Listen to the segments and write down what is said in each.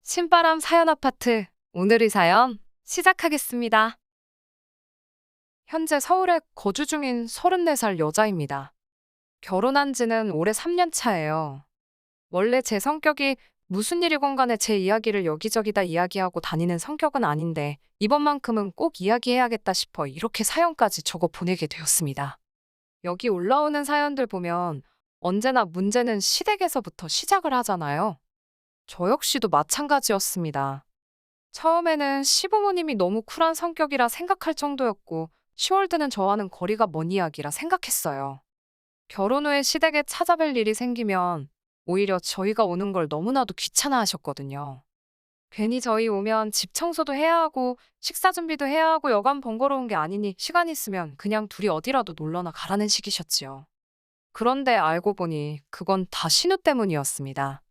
신바람 사연 아파트. 오늘의 사연 시작하겠습니다. 현재 서울에 거주 중인 34살 여자입니다. 결혼한 지는 올해 3년 차예요. 원래 제 성격이 무슨 일이건 간에 제 이야기를 여기저기 다 이야기하고 다니는 성격은 아닌데 이번만큼은 꼭 이야기해야겠다 싶어 이렇게 사연까지 적어 보내게 되었습니다. 여기 올라오는 사연들 보면 언제나 문제는 시댁에서부터 시작을 하잖아요. 저 역시도 마찬가지였습니다. 처음에는 시부모님이 너무 쿨한 성격이라 생각할 정도였고, 10월드는 저와는 거리가 먼 이야기라 생각했어요. 결혼 후에 시댁에 찾아뵐 일이 생기면 오히려 저희가 오는 걸 너무나도 귀찮아 하셨거든요. 괜히 저희 오면 집 청소도 해야 하고, 식사 준비도 해야 하고 여간 번거로운 게 아니니 시간 있으면 그냥 둘이 어디라도 놀러나 가라는 식이셨지요. 그런데 알고 보니 그건 다 신우 때문이었습니다.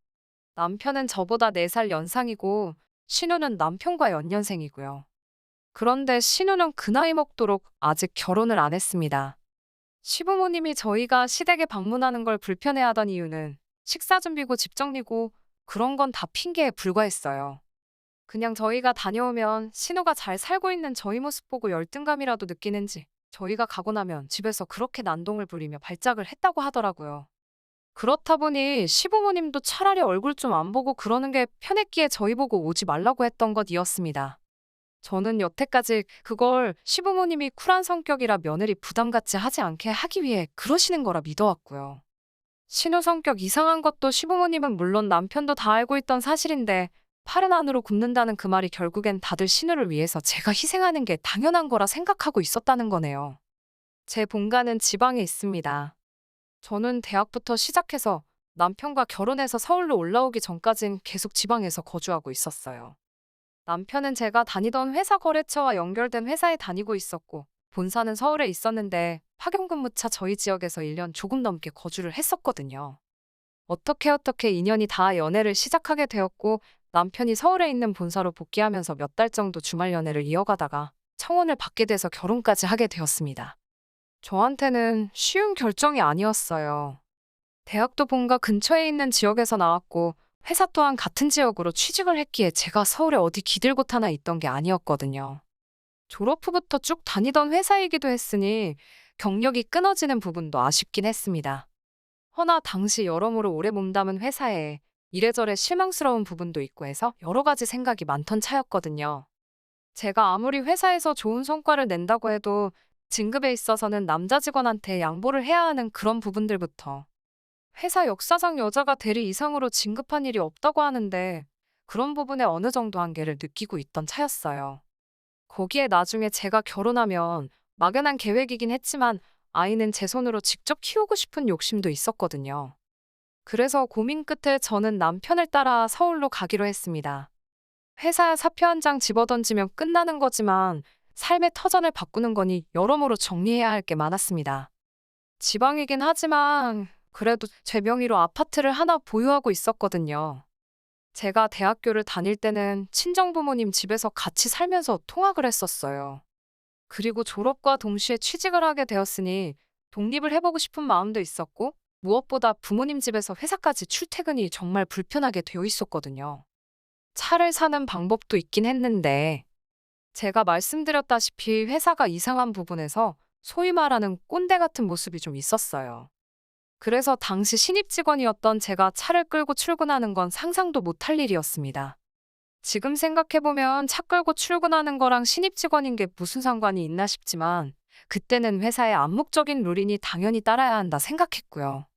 남편은 저보다 4살 연상이고, 신우는 남편과 연년생이고요. 그런데 신우는 그 나이 먹도록 아직 결혼을 안 했습니다. 시부모님이 저희가 시댁에 방문하는 걸 불편해하던 이유는 식사 준비고 집 정리고 그런 건 다 핑계에 불과했어요. 그냥 저희가 다녀오면 신우가 잘 살고 있는 저희 모습 보고 열등감이라도 느끼는지 저희가 가고 나면 집에서 그렇게 난동을 부리며 발작을 했다고 하더라고요. 그렇다 보니 시부모님도 차라리 얼굴 좀 안 보고 그러는 게 편했기에 저희 보고 오지 말라고 했던 것이었습니다. 저는 여태까지 그걸 시부모님이 쿨한 성격이라 며느리 부담 갖지 하지 않게 하기 위해 그러시는 거라 믿어왔고요. 신우 성격 이상한 것도 시부모님은 물론 남편도 다 알고 있던 사실인데 팔은 안으로 굽는다는 그 말이 결국엔 다들 신우를 위해서 제가 희생하는 게 당연한 거라 생각하고 있었다는 거네요. 제 본가는 지방에 있습니다. 저는 대학부터 시작해서 남편과 결혼해서 서울로 올라오기 전까진 계속 지방에서 거주하고 있었어요. 남편은 제가 다니던 회사 거래처와 연결된 회사에 다니고 있었고, 본사는 서울에 있었는데 파견근무차 저희 지역에서 1년 조금 넘게 거주를 했었거든요. 어떻게 인연이 다 연애를 시작하게 되었고, 남편이 서울에 있는 본사로 복귀하면서 몇 달 정도 주말 연애를 이어가다가 청혼을 받게 돼서 결혼까지 하게 되었습니다. 저한테는 쉬운 결정이 아니었어요. 대학도 본가 근처에 있는 지역에서 나왔고 회사 또한 같은 지역으로 취직을 했기에 제가 서울에 어디 기들곶 하나 있던 게 아니었거든요. 졸업 후부터 쭉 다니던 회사이기도 했으니 경력이 끊어지는 부분도 아쉽긴 했습니다. 허나 당시 여러모로 오래 몸담은 회사에 이래저래 실망스러운 부분도 있고 해서 여러 가지 생각이 많던 차였거든요. 제가 아무리 회사에서 좋은 성과를 낸다고 해도 진급에 있어서는 남자 직원한테 양보를 해야 하는 그런 부분들부터 회사 역사상 여자가 대리 이상으로 진급한 일이 없다고 하는데 그런 부분에 어느 정도 한계를 느끼고 있던 차였어요. 거기에 나중에 제가 결혼하면 막연한 계획이긴 했지만 아이는 제 손으로 직접 키우고 싶은 욕심도 있었거든요. 그래서 고민 끝에 저는 남편을 따라 서울로 가기로 했습니다. 회사 사표 한 장 집어던지면 끝나는 거지만 삶의 터전을 바꾸는 거니 여러모로 정리해야 할 게 많았습니다. 지방이긴 하지만 그래도 제 명의로 아파트를 하나 보유하고 있었거든요. 제가 대학교를 다닐 때는 친정부모님 집에서 같이 살면서 통학을 했었어요. 그리고 졸업과 동시에 취직을 하게 되었으니 독립을 해보고 싶은 마음도 있었고 무엇보다 부모님 집에서 회사까지 출퇴근이 정말 불편하게 되어 있었거든요. 차를 사는 방법도 있긴 했는데 제가 말씀드렸다시피 회사가 이상한 부분에서 소위 말하는 꼰대 같은 모습이 좀 있었어요. 그래서 당시 신입 직원이었던 제가 차를 끌고 출근하는 건 상상도 못할 일이었습니다. 지금 생각해보면 차 끌고 출근하는 거랑 신입 직원인 게 무슨 상관이 있나 싶지만 그때는 회사의 암묵적인 룰이니 당연히 따라야 한다 생각했고요.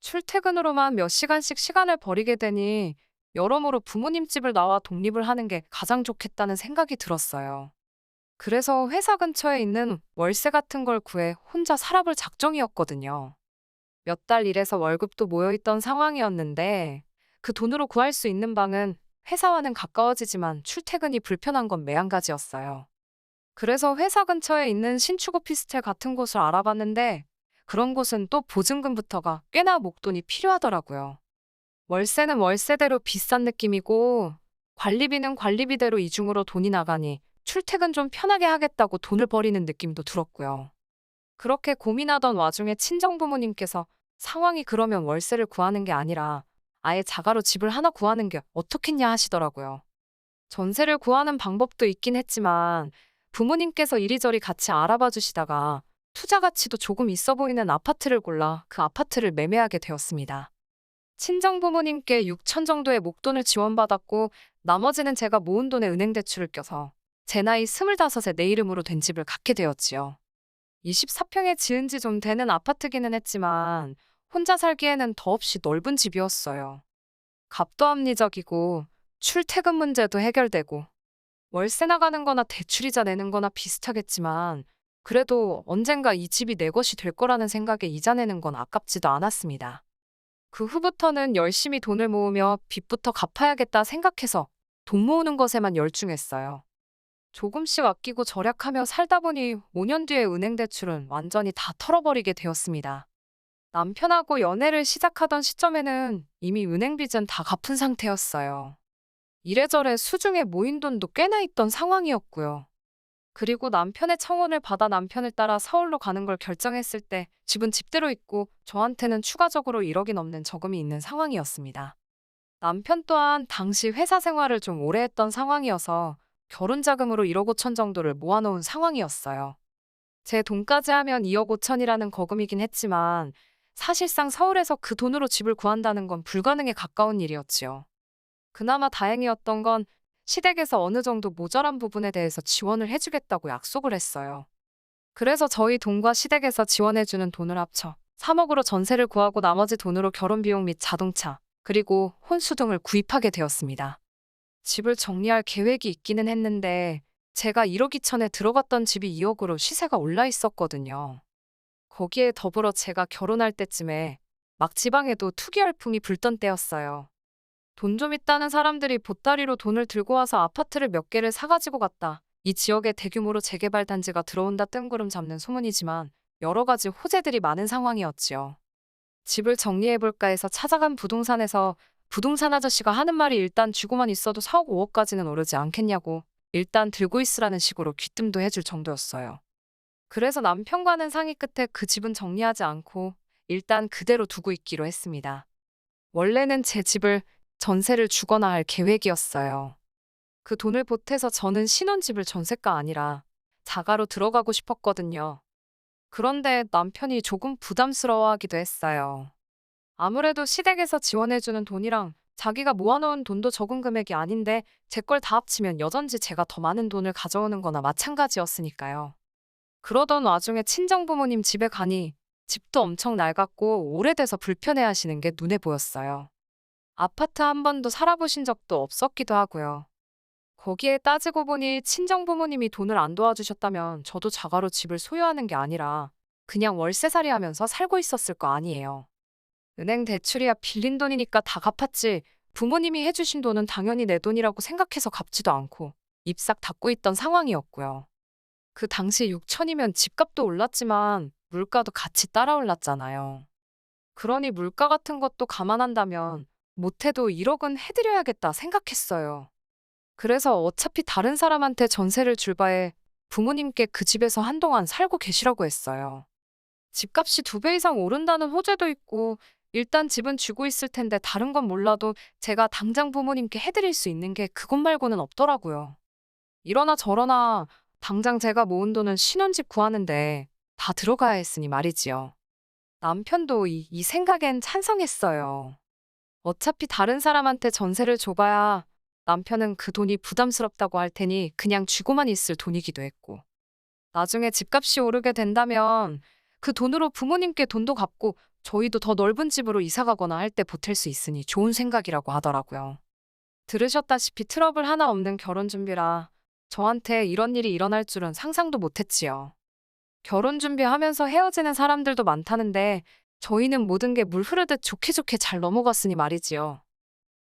출퇴근으로만 몇 시간씩 시간을 버리게 되니 여러모로 부모님 집을 나와 독립을 하는 게 가장 좋겠다는 생각이 들었어요. 그래서 회사 근처에 있는 월세 같은 걸 구해 혼자 살아볼 작정이었거든요. 몇 달 일해서 월급도 모여있던 상황이었는데 그 돈으로 구할 수 있는 방은 회사와는 가까워지지만 출퇴근이 불편한 건 매한가지였어요. 그래서 회사 근처에 있는 신축 오피스텔 같은 곳을 알아봤는데 그런 곳은 또 보증금부터가 꽤나 목돈이 필요하더라고요. 월세는 월세대로 비싼 느낌이고 관리비는 관리비대로 이중으로 돈이 나가니 출퇴근 좀 편하게 하겠다고 돈을 버리는 느낌도 들었고요. 그렇게 고민하던 와중에 친정부모님께서 상황이 그러면 월세를 구하는 게 아니라 아예 자가로 집을 하나 구하는 게 어떻겠냐 하시더라고요. 전세를 구하는 방법도 있긴 했지만 부모님께서 이리저리 같이 알아봐 주시다가 투자 가치도 조금 있어 보이는 아파트를 골라 그 아파트를 매매하게 되었습니다. 친정 부모님께 6천 정도의 목돈을 지원받았고 나머지는 제가 모은 돈에 은행 대출을 껴서 제 나이 25에 내 이름으로 된 집을 갖게 되었지요. 24평에 지은 지 좀 되는 아파트기는 했지만 혼자 살기에는 더없이 넓은 집이었어요. 값도 합리적이고 출퇴근 문제도 해결되고 월세 나가는 거나 대출이자 내는 거나 비슷하겠지만 그래도 언젠가 이 집이 내 것이 될 거라는 생각에 이자 내는 건 아깝지도 않았습니다. 그 후부터는 열심히 돈을 모으며 빚부터 갚아야겠다 생각해서 돈 모으는 것에만 열중했어요. 조금씩 아끼고 절약하며 살다 보니 5년 뒤에 은행 대출은 완전히 다 털어버리게 되었습니다. 남편하고 연애를 시작하던 시점에는 이미 은행 빚은 다 갚은 상태였어요. 이래저래 수중에 모인 돈도 꽤나 있던 상황이었고요. 그리고 남편의 청혼을 받아 남편을 따라 서울로 가는 걸 결정했을 때 집은 집대로 있고 저한테는 추가적으로 1억이 넘는 저금이 있는 상황이었습니다. 남편 또한 당시 회사 생활을 좀 오래 했던 상황이어서 결혼 자금으로 1억 5천 정도를 모아놓은 상황이었어요. 제 돈까지 하면 2억 5천이라는 거금이긴 했지만 사실상 서울에서 그 돈으로 집을 구한다는 건 불가능에 가까운 일이었지요. 그나마 다행이었던 건 시댁에서 어느 정도 모자란 부분에 대해서 지원을 해주겠다고 약속을 했어요. 그래서 저희 돈과 시댁에서 지원해주는 돈을 합쳐 3억으로 전세를 구하고 나머지 돈으로 결혼 비용 및 자동차, 그리고 혼수 등을 구입하게 되었습니다. 집을 정리할 계획이 있기는 했는데 제가 1억 2천에 들어갔던 집이 2억으로 시세가 올라 있었거든요. 거기에 더불어 제가 결혼할 때쯤에 막 지방에도 투기 열풍이 불던 때였어요. 돈 좀 있다는 사람들이 보따리로 돈을 들고 와서 아파트를 몇 개를 사가지고 갔다. 이 지역에 대규모로 재개발 단지가 들어온다 뜬구름 잡는 소문이지만 여러 가지 호재들이 많은 상황이었지요. 집을 정리해볼까 해서 찾아간 부동산에서 부동산 아저씨가 하는 말이 일단 쥐고만 있어도 4억 5억까지는 오르지 않겠냐고 일단 들고 있으라는 식으로 귀뜸도 해줄 정도였어요. 그래서 남편과는 상의 끝에 그 집은 정리하지 않고 일단 그대로 두고 있기로 했습니다. 원래는 제 집을 전세를 주거나 할 계획이었어요. 그 돈을 보태서 저는 신혼집을 전세가 아니라 자가로 들어가고 싶었거든요. 그런데 남편이 조금 부담스러워하기도 했어요. 아무래도 시댁에서 지원해주는 돈이랑 자기가 모아놓은 돈도 적은 금액이 아닌데 제 걸 다 합치면 여전지 제가 더 많은 돈을 가져오는 거나 마찬가지였으니까요. 그러던 와중에 친정부모님 집에 가니 집도 엄청 낡았고 오래돼서 불편해하시는 게 눈에 보였어요. 아파트 한 번도 살아보신 적도 없었기도 하고요. 거기에 따지고 보니 친정부모님이 돈을 안 도와주셨다면 저도 자가로 집을 소유하는 게 아니라 그냥 월세살이 하면서 살고 있었을 거 아니에요. 은행 대출이야 빌린 돈이니까 다 갚았지 부모님이 해주신 돈은 당연히 내 돈이라고 생각해서 갚지도 않고 입싹 닫고 있던 상황이었고요. 그 당시 6천이면 집값도 올랐지만 물가도 같이 따라 올랐잖아요. 그러니 물가 같은 것도 감안한다면 못해도 1억은 해드려야겠다 생각했어요. 그래서 어차피 다른 사람한테 전세를 줄 바에 부모님께 그 집에서 한동안 살고 계시라고 했어요. 집값이 2배 이상 오른다는 호재도 있고 일단 집은 쥐고 있을 텐데 다른 건 몰라도 제가 당장 부모님께 해드릴 수 있는 게 그것 말고는 없더라고요. 이러나 저러나 당장 제가 모은 돈은 신혼집 구하는데 다 들어가야 했으니 말이지요. 남편도 이 생각엔 찬성했어요. 어차피 다른 사람한테 전세를 줘봐야 남편은 그 돈이 부담스럽다고 할 테니 그냥 쥐고만 있을 돈이기도 했고. 나중에 집값이 오르게 된다면 그 돈으로 부모님께 돈도 갚고 저희도 더 넓은 집으로 이사 가거나 할 때 보탤 수 있으니 좋은 생각이라고 하더라고요. 들으셨다시피 트러블 하나 없는 결혼 준비라 저한테 이런 일이 일어날 줄은 상상도 못했지요. 결혼 준비하면서 헤어지는 사람들도 많다는데 저희는 모든 게 물 흐르듯 좋게 좋게 잘 넘어갔으니 말이지요.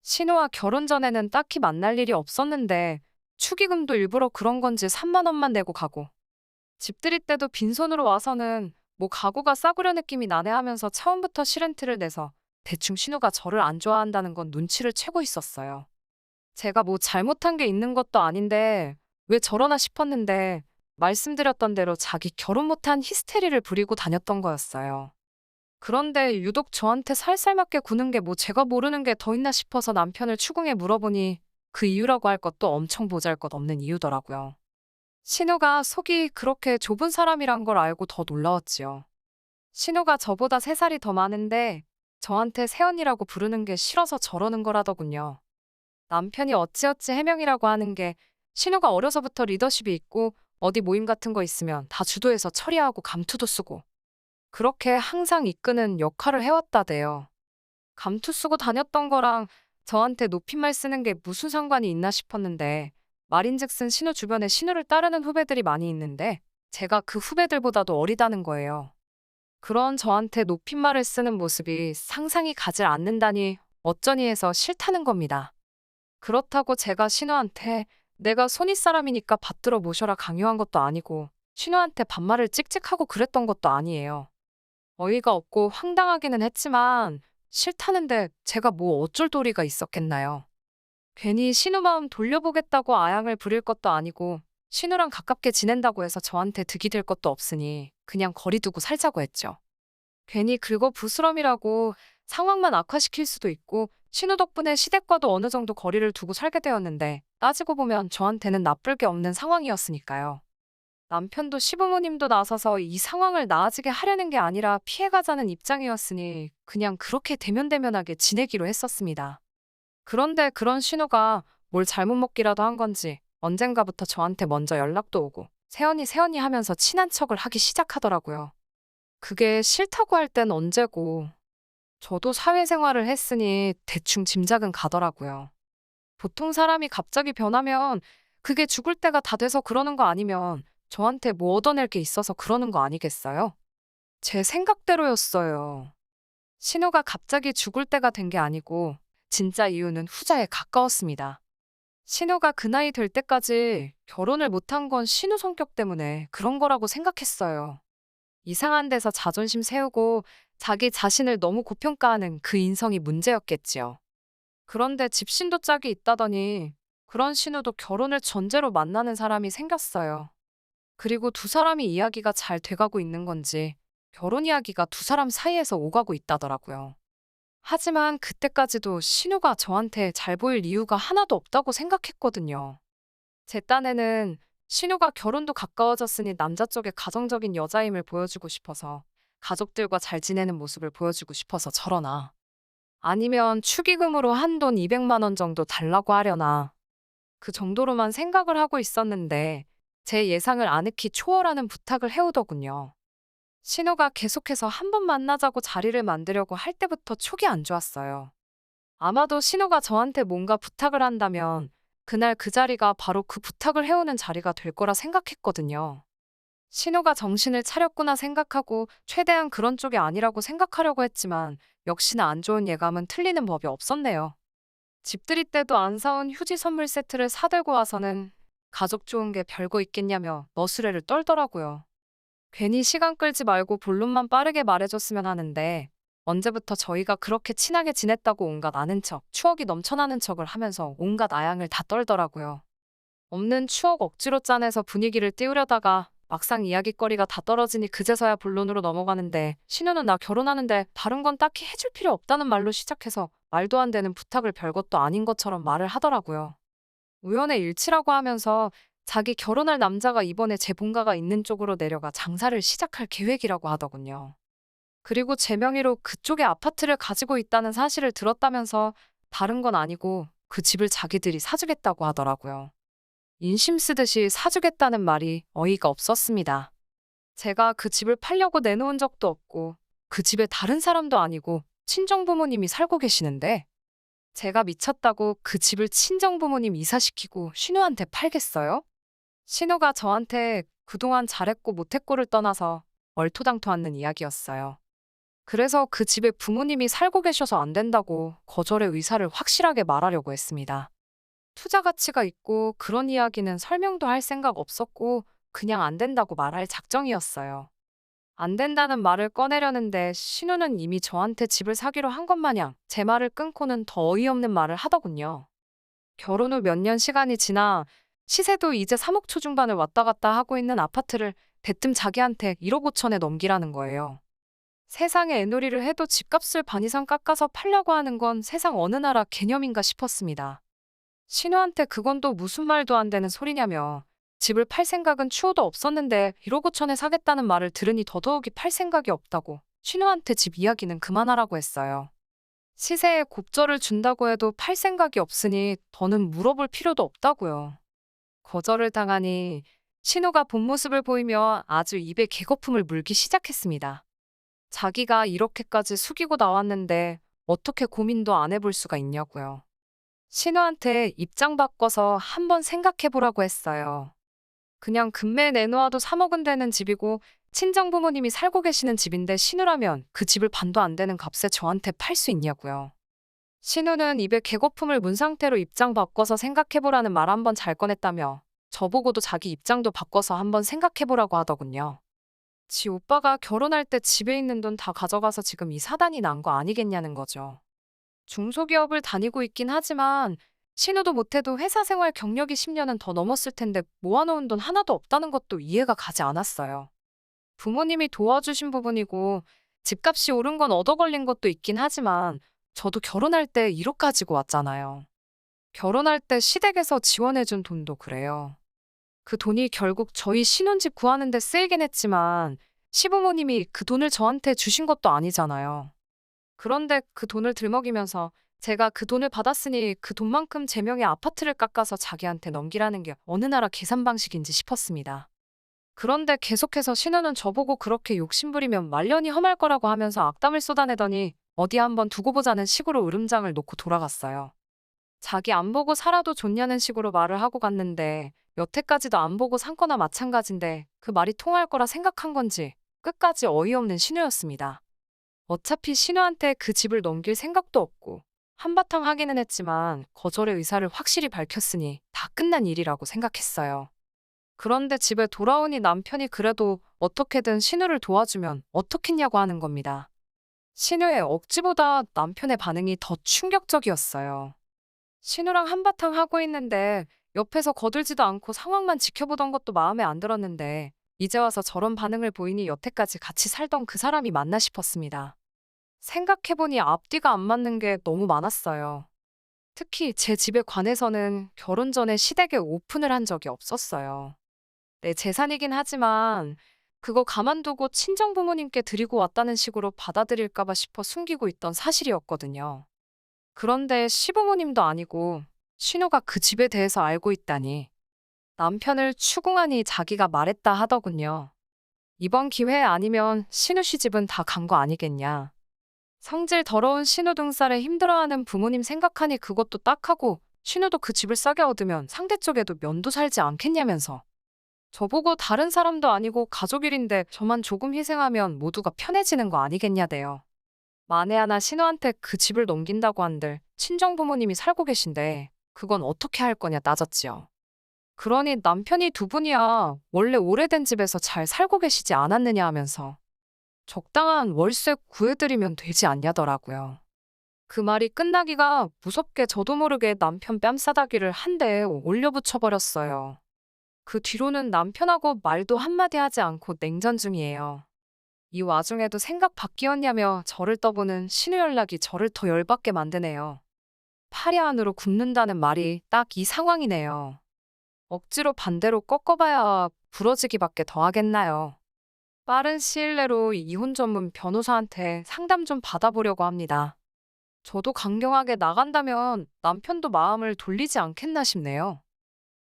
신우와 결혼 전에는 딱히 만날 일이 없었는데 축의금도 일부러 그런 건지 3만 원만 내고 가고 집 들일 때도 빈손으로 와서는 뭐 가구가 싸구려 느낌이 나네 하면서 처음부터 시렌트를 내서 대충 신우가 저를 안 좋아한다는 건 눈치를 채고 있었어요. 제가 뭐 잘못한 게 있는 것도 아닌데 왜 저러나 싶었는데 말씀드렸던 대로 자기 결혼 못한 히스테리를 부리고 다녔던 거였어요. 그런데 유독 저한테 살살맞게 구는 게 뭐 제가 모르는 게 더 있나 싶어서 남편을 추궁해 물어보니 그 이유라고 할 것도 엄청 보잘것없는 이유더라고요. 신우가 속이 그렇게 좁은 사람이란 걸 알고 더 놀라웠지요. 신우가 저보다 3살이 더 많은데 저한테 새언니라고 부르는 게 싫어서 저러는 거라더군요. 남편이 어찌어찌 해명이라고 하는 게 신우가 어려서부터 리더십이 있고 어디 모임 같은 거 있으면 다 주도해서 처리하고 감투도 쓰고 그렇게 항상 이끄는 역할을 해왔다대요. 감투 쓰고 다녔던 거랑 저한테 높임말 쓰는 게 무슨 상관이 있나 싶었는데 말인즉슨 신우 주변에 신우를 따르는 후배들이 많이 있는데 제가 그 후배들보다도 어리다는 거예요. 그런 저한테 높임말을 쓰는 모습이 상상이 가질 않는다니 어쩌니 해서 싫다는 겁니다. 그렇다고 제가 신우한테 내가 손윗 사람이니까 받들어 모셔라 강요한 것도 아니고 신우한테 반말을 찍찍하고 그랬던 것도 아니에요. 어이가 없고 황당하기는 했지만 싫다는데 제가 뭐 어쩔 도리가 있었겠나요. 괜히 신우 마음 돌려보겠다고 아양을 부릴 것도 아니고 신우랑 가깝게 지낸다고 해서 저한테 득이 될 것도 없으니 그냥 거리 두고 살자고 했죠. 괜히 긁어 부스럼이라고 상황만 악화시킬 수도 있고 신우 덕분에 시댁과도 어느 정도 거리를 두고 살게 되었는데 따지고 보면 저한테는 나쁠 게 없는 상황이었으니까요. 남편도 시부모님도 나서서 이 상황을 나아지게 하려는 게 아니라 피해가자는 입장이었으니 그냥 그렇게 대면대면하게 지내기로 했었습니다. 그런데 그런 신우가 뭘 잘못 먹기라도 한 건지 언젠가부터 저한테 먼저 연락도 오고 새언니 새언니 하면서 친한 척을 하기 시작하더라고요. 그게 싫다고 할 땐 언제고 저도 사회생활을 했으니 대충 짐작은 가더라고요. 보통 사람이 갑자기 변하면 그게 죽을 때가 다 돼서 그러는 거 아니면 저한테 뭐 얻어낼 게 있어서 그러는 거 아니겠어요? 제 생각대로였어요. 신우가 갑자기 죽을 때가 된 게 아니고 진짜 이유는 후자에 가까웠습니다. 신우가 그 나이 될 때까지 결혼을 못한 건 신우 성격 때문에 그런 거라고 생각했어요. 이상한 데서 자존심 세우고 자기 자신을 너무 고평가하는 그 인성이 문제였겠지요. 그런데 집신도 짝이 있다더니 그런 신우도 결혼을 전제로 만나는 사람이 생겼어요. 그리고 두 사람이 이야기가 잘 돼가고 있는 건지 결혼 이야기가 두 사람 사이에서 오가고 있다더라고요. 하지만 그때까지도 신우가 저한테 잘 보일 이유가 하나도 없다고 생각했거든요. 제 딴에는 신우가 결혼도 가까워졌으니 남자 쪽에 가정적인 여자임을 보여주고 싶어서 가족들과 잘 지내는 모습을 보여주고 싶어서 저러나 아니면 축의금으로 한돈 200만 원 정도 달라고 하려나 그 정도로만 생각을 하고 있었는데 제 예상을 아늑히 초월하는 부탁을 해오더군요. 신우가 계속해서 한 번 만나자고 자리를 만들려고 할 때부터 촉이 안 좋았어요. 아마도 신우가 저한테 뭔가 부탁을 한다면 그날 그 자리가 바로 그 부탁을 해오는 자리가 될 거라 생각했거든요. 신우가 정신을 차렸구나 생각하고 최대한 그런 쪽이 아니라고 생각하려고 했지만 역시나 안 좋은 예감은 틀리는 법이 없었네요. 집들이 때도 안 사온 휴지 선물 세트를 사들고 와서는 가족 좋은 게 별거 있겠냐며 너스레를 떨더라고요. 괜히 시간 끌지 말고 본론만 빠르게 말해줬으면 하는데 언제부터 저희가 그렇게 친하게 지냈다고 온갖 아는 척, 추억이 넘쳐나는 척을 하면서 온갖 아양을 다 떨더라고요. 없는 추억 억지로 짜내서 분위기를 띄우려다가 막상 이야기거리가 다 떨어지니 그제서야 본론으로 넘어가는데 신우는 나 결혼하는데 다른 건 딱히 해줄 필요 없다는 말로 시작해서 말도 안 되는 부탁을 별것도 아닌 것처럼 말을 하더라고요. 우연의 일치라고 하면서 자기 결혼할 남자가 이번에 제 본가가 있는 쪽으로 내려가 장사를 시작할 계획이라고 하더군요. 그리고 제 명의로 그쪽에 아파트를 가지고 있다는 사실을 들었다면서 다른 건 아니고 그 집을 자기들이 사주겠다고 하더라고요. 인심 쓰듯이 사주겠다는 말이 어이가 없었습니다. 제가 그 집을 팔려고 내놓은 적도 없고 그 집에 다른 사람도 아니고 친정부모님이 살고 계시는데 제가 미쳤다고 그 집을 친정부모님 이사시키고 신우한테 팔겠어요? 신우가 저한테 그동안 잘했고 못했고를 떠나서 얼토당토않는 이야기였어요. 그래서 그 집에 부모님이 살고 계셔서 안 된다고 거절의 의사를 확실하게 말하려고 했습니다. 투자 가치가 있고 그런 이야기는 설명도 할 생각 없었고 그냥 안 된다고 말할 작정이었어요. 안 된다는 말을 꺼내려는데 신우는 이미 저한테 집을 사기로 한 것 마냥 제 말을 끊고는 더 어이없는 말을 하더군요. 결혼 후 몇 년 시간이 지나 시세도 이제 3억 초중반을 왔다 갔다 하고 있는 아파트를 대뜸 자기한테 1억 5천에 넘기라는 거예요. 세상에 애놀이를 해도 집값을 반 이상 깎아서 팔려고 하는 건 세상 어느 나라 개념인가 싶었습니다. 신우한테 그건 또 무슨 말도 안 되는 소리냐며 집을 팔 생각은 추호도 없었는데 1억 5천에 사겠다는 말을 들으니 더더욱이 팔 생각이 없다고 신우한테 집 이야기는 그만하라고 했어요. 시세에 곱절을 준다고 해도 팔 생각이 없으니 더는 물어볼 필요도 없다고요. 거절을 당하니 신우가 본 모습을 보이며 아주 입에 개거품을 물기 시작했습니다. 자기가 이렇게까지 숙이고 나왔는데 어떻게 고민도 안 해볼 수가 있냐고요. 신우한테 입장 바꿔서 한번 생각해보라고 했어요. 그냥 금매에 내놓아도 3억은 되는 집이고 친정 부모님이 살고 계시는 집인데 신우라면 그 집을 반도 안 되는 값에 저한테 팔 수 있냐고요. 신우는 입에 개거품을 문 상태로 입장 바꿔서 생각해보라는 말 한번 잘 꺼냈다며 저보고도 자기 입장도 바꿔서 한번 생각해보라고 하더군요. 지 오빠가 결혼할 때 집에 있는 돈 다 가져가서 지금 이 사단이 난 거 아니겠냐는 거죠. 중소기업을 다니고 있긴 하지만 신우도 못해도 회사 생활 경력이 10년은 더 넘었을 텐데 모아놓은 돈 하나도 없다는 것도 이해가 가지 않았어요. 부모님이 도와주신 부분이고 집값이 오른 건 얻어 걸린 것도 있긴 하지만 저도 결혼할 때 1억 가지고 왔잖아요. 결혼할 때 시댁에서 지원해준 돈도 그래요. 그 돈이 결국 저희 신혼집 구하는 데 쓰이긴 했지만 시부모님이 그 돈을 저한테 주신 것도 아니잖아요. 그런데 그 돈을 들먹이면서 제가 그 돈을 받았으니 그 돈만큼 제 명의 아파트를 깎아서 자기한테 넘기라는 게 어느 나라 계산 방식인지 싶었습니다. 그런데 계속해서 신우는 저보고 그렇게 욕심부리면 말년이 험할 거라고 하면서 악담을 쏟아내더니 어디 한번 두고 보자는 식으로 으름장을 놓고 돌아갔어요. 자기 안 보고 살아도 좋냐는 식으로 말을 하고 갔는데 여태까지도 안 보고 산 거나 마찬가지인데 그 말이 통할 거라 생각한 건지 끝까지 어이없는 신우였습니다. 어차피 신우한테 그 집을 넘길 생각도 없고 한바탕 하기는 했지만 거절의 의사를 확실히 밝혔으니 다 끝난 일이라고 생각했어요. 그런데 집에 돌아오니 남편이 그래도 어떻게든 신우를 도와주면 어떻겠냐고 하는 겁니다. 신우의 억지보다 남편의 반응이 더 충격적이었어요. 신우랑 한바탕 하고 있는데 옆에서 거들지도 않고 상황만 지켜보던 것도 마음에 안 들었는데 이제 와서 저런 반응을 보이니 여태까지 같이 살던 그 사람이 맞나 싶었습니다. 생각해보니 앞뒤가 안 맞는 게 너무 많았어요. 특히 제 집에 관해서는 결혼 전에 시댁에 오픈을 한 적이 없었어요. 내 재산이긴 하지만 그거 가만두고 친정 부모님께 드리고 왔다는 식으로 받아들일까 봐 싶어 숨기고 있던 사실이었거든요. 그런데 시부모님도 아니고 신우가 그 집에 대해서 알고 있다니 남편을 추궁하니 자기가 말했다 하더군요. 이번 기회 아니면 신우 씨 집은 다 간 거 아니겠냐. 성질 더러운 신우 등살에 힘들어하는 부모님 생각하니 그것도 딱하고 신우도 그 집을 싸게 얻으면 상대 쪽에도 면도 살지 않겠냐면서. 저보고 다른 사람도 아니고 가족 일인데 저만 조금 희생하면 모두가 편해지는 거 아니겠냐대요. 만에 하나 신우한테 그 집을 넘긴다고 한들 친정 부모님이 살고 계신데 그건 어떻게 할 거냐 따졌지요. 그러니 남편이 두 분이야 원래 오래된 집에서 잘 살고 계시지 않았느냐 하면서 적당한 월세 구해드리면 되지 않냐더라고요. 그 말이 끝나기가 무섭게 저도 모르게 남편 뺨싸다기를 한 대에 올려붙여버렸어요. 그 뒤로는 남편하고 말도 한마디 하지 않고 냉전 중이에요. 이 와중에도 생각 바뀌었냐며 저를 떠보는 신우 연락이 저를 더 열받게 만드네요. 파리 안으로 굽는다는 말이 딱 이 상황이네요. 억지로 반대로 꺾어봐야 부러지기밖에 더 하겠나요. 빠른 시일 내로 이혼 전문 변호사한테 상담 좀 받아보려고 합니다. 저도 강경하게 나간다면 남편도 마음을 돌리지 않겠나 싶네요.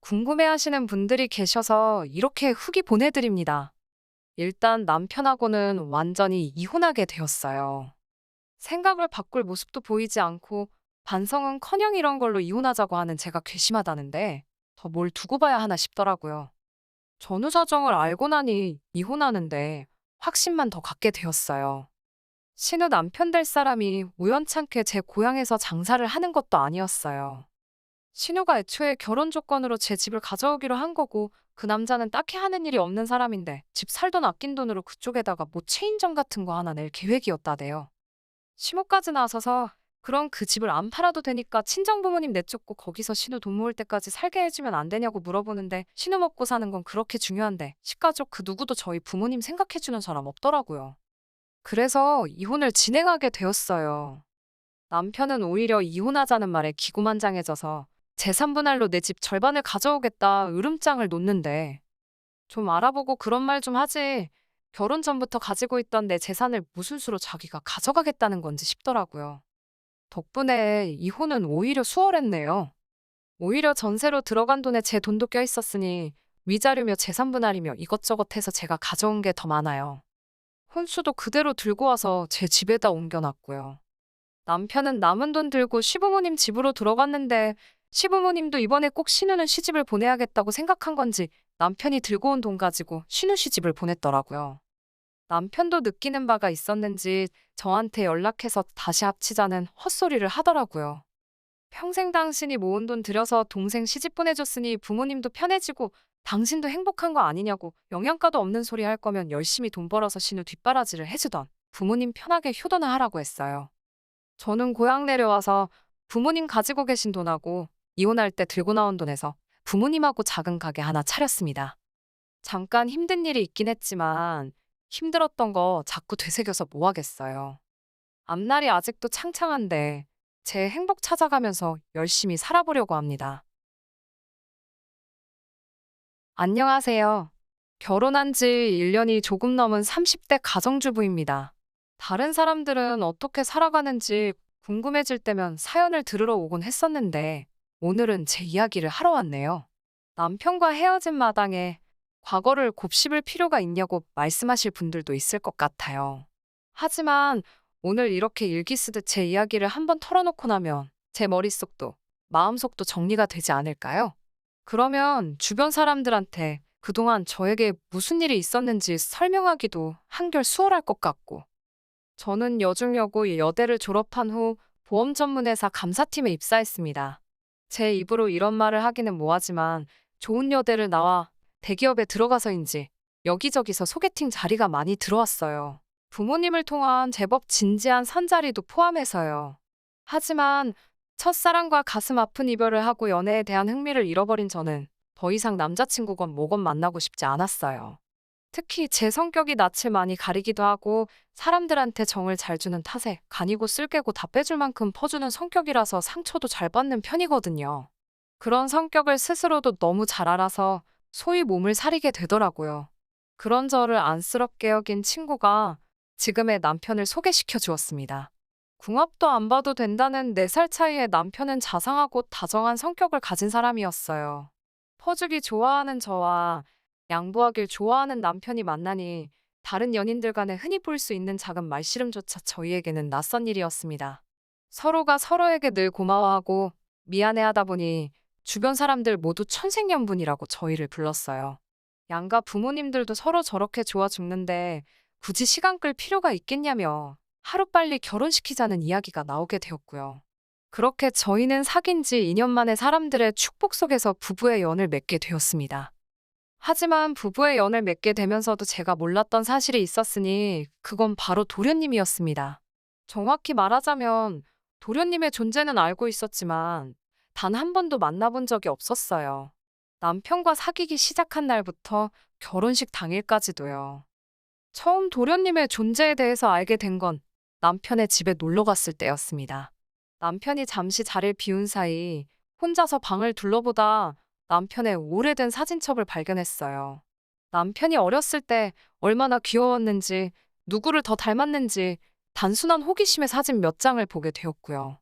궁금해하시는 분들이 계셔서 이렇게 후기 보내드립니다. 일단 남편하고는 완전히 이혼하게 되었어요. 생각을 바꿀 모습도 보이지 않고 반성은커녕 이런 걸로 이혼하자고 하는 제가 괘씸하다는데 더 뭘 두고 봐야 하나 싶더라고요. 전후 사정을 알고 나니 이혼하는데 확신만 더 갖게 되었어요. 신우 남편 될 사람이 우연찮게 제 고향에서 장사를 하는 것도 아니었어요. 신우가 애초에 결혼 조건으로 제 집을 가져오기로 한 거고 그 남자는 딱히 하는 일이 없는 사람인데 집 살던 아낀 돈으로 그쪽에다가 뭐 체인점 같은 거 하나 낼 계획이었다대요. 시모까지 나서서 그럼 그 집을 안 팔아도 되니까 친정부모님 내쫓고 거기서 신우 돈 모을 때까지 살게 해주면 안 되냐고 물어보는데 신우 먹고 사는 건 그렇게 중요한데 식가족 그 누구도 저희 부모님 생각해주는 사람 없더라고요. 그래서 이혼을 진행하게 되었어요. 남편은 오히려 이혼하자는 말에 기고만장해져서 재산 분할로 내 집 절반을 가져오겠다 으름장을 놓는데 좀 알아보고 그런 말 좀 하지. 결혼 전부터 가지고 있던 내 재산을 무슨 수로 자기가 가져가겠다는 건지 싶더라고요. 덕분에 이혼은 오히려 수월했네요. 오히려 전세로 들어간 돈에 제 돈도 껴있었으니 위자료며 재산 분할이며 이것저것 해서 제가 가져온 게 더 많아요. 혼수도 그대로 들고 와서 제 집에다 옮겨놨고요. 남편은 남은 돈 들고 시부모님 집으로 들어갔는데 시부모님도 이번에 꼭 신우는 시집을 보내야겠다고 생각한 건지 남편이 들고 온 돈 가지고 신우 시집을 보냈더라고요. 남편도 느끼는 바가 있었는지 저한테 연락해서 다시 합치자는 헛소리를 하더라고요. 평생 당신이 모은 돈 들여서 동생 시집 보내줬으니 부모님도 편해지고 당신도 행복한 거 아니냐고 영양가도 없는 소리 할 거면 열심히 돈 벌어서 신우 뒷바라지를 해주던 부모님 편하게 효도나 하라고 했어요. 저는 고향 내려와서 부모님 가지고 계신 돈하고 이혼할 때 들고 나온 돈에서 부모님하고 작은 가게 하나 차렸습니다. 잠깐 힘든 일이 있긴 했지만 힘들었던 거 자꾸 되새겨서 뭐 하겠어요. 앞날이 아직도 창창한데 제 행복 찾아가면서 열심히 살아보려고 합니다. 안녕하세요. 결혼한 지 1년이 조금 넘은 30대 가정주부입니다. 다른 사람들은 어떻게 살아가는지 궁금해질 때면 사연을 들으러 오곤 했었는데 오늘은 제 이야기를 하러 왔네요. 남편과 헤어진 마당에 과거를 곱씹을 필요가 있냐고 말씀하실 분들도 있을 것 같아요. 하지만 오늘 이렇게 일기 쓰듯 제 이야기를 한번 털어놓고 나면 제 머릿속도 마음속도 정리가 되지 않을까요? 그러면 주변 사람들한테 그동안 저에게 무슨 일이 있었는지 설명하기도 한결 수월할 것 같고 저는 여중여고 여대를 졸업한 후 보험 전문 회사 감사팀에 입사했습니다. 제 입으로 이런 말을 하기는 뭐하지만 좋은 여대를 나와 대기업에 들어가서인지 여기저기서 소개팅 자리가 많이 들어왔어요. 부모님을 통한 제법 진지한 선자리도 포함해서요. 하지만 첫사랑과 가슴 아픈 이별을 하고 연애에 대한 흥미를 잃어버린 저는 더 이상 남자친구건 뭐건 만나고 싶지 않았어요. 특히 제 성격이 낯을 많이 가리기도 하고 사람들한테 정을 잘 주는 탓에 간이고 쓸개고 다 빼줄 만큼 퍼주는 성격이라서 상처도 잘 받는 편이거든요. 그런 성격을 스스로도 너무 잘 알아서 소위 몸을 사리게 되더라고요. 그런 저를 안쓰럽게 여긴 친구가 지금의 남편을 소개시켜 주었습니다. 궁합도 안 봐도 된다는 4살 차이의 남편은 자상하고 다정한 성격을 가진 사람이었어요. 퍼주기 좋아하는 저와 양보하길 좋아하는 남편이 만나니 다른 연인들 간에 흔히 볼 수 있는 작은 말씨름조차 저희에게는 낯선 일이었습니다. 서로가 서로에게 늘 고마워하고 미안해하다 보니 주변 사람들 모두 천생연분이라고 저희를 불렀어요. 양가 부모님들도 서로 저렇게 좋아 죽는데 굳이 시간 끌 필요가 있겠냐며 하루빨리 결혼시키자는 이야기가 나오게 되었고요. 그렇게 저희는 사귄 지 2년 만에 사람들의 축복 속에서 부부의 연을 맺게 되었습니다. 하지만 부부의 연을 맺게 되면서도 제가 몰랐던 사실이 있었으니 그건 바로 도련님이었습니다. 정확히 말하자면 도련님의 존재는 알고 있었지만 단 한 번도 만나본 적이 없었어요. 남편과 사귀기 시작한 날부터 결혼식 당일까지도요. 처음 도련님의 존재에 대해서 알게 된 건 남편의 집에 놀러 갔을 때였습니다. 남편이 잠시 자리를 비운 사이 혼자서 방을 둘러보다 남편의 오래된 사진첩을 발견했어요. 남편이 어렸을 때 얼마나 귀여웠는지, 누구를 더 닮았는지 단순한 호기심의 사진 몇 장을 보게 되었고요.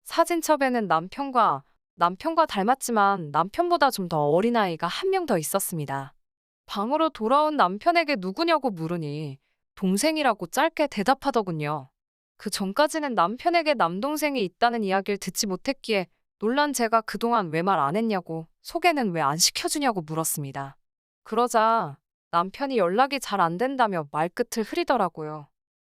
사진첩에는 남편과 닮았지만 남편보다 좀 더 어린 아이가 한 명 더 있었습니다. 방으로 돌아온 남편에게 누구냐고 물으니 동생이라고 짧게 대답하더군요. 그 전까지는 남편에게 남동생이 있다는 이야기를 듣지 못했기에 놀란 제가 그동안 왜 말 안 했냐고 소개는 왜 안 시켜주냐고 물었습니다. 그러자 남편이 연락이 잘 안 된다며 말끝을 흐리더라고요.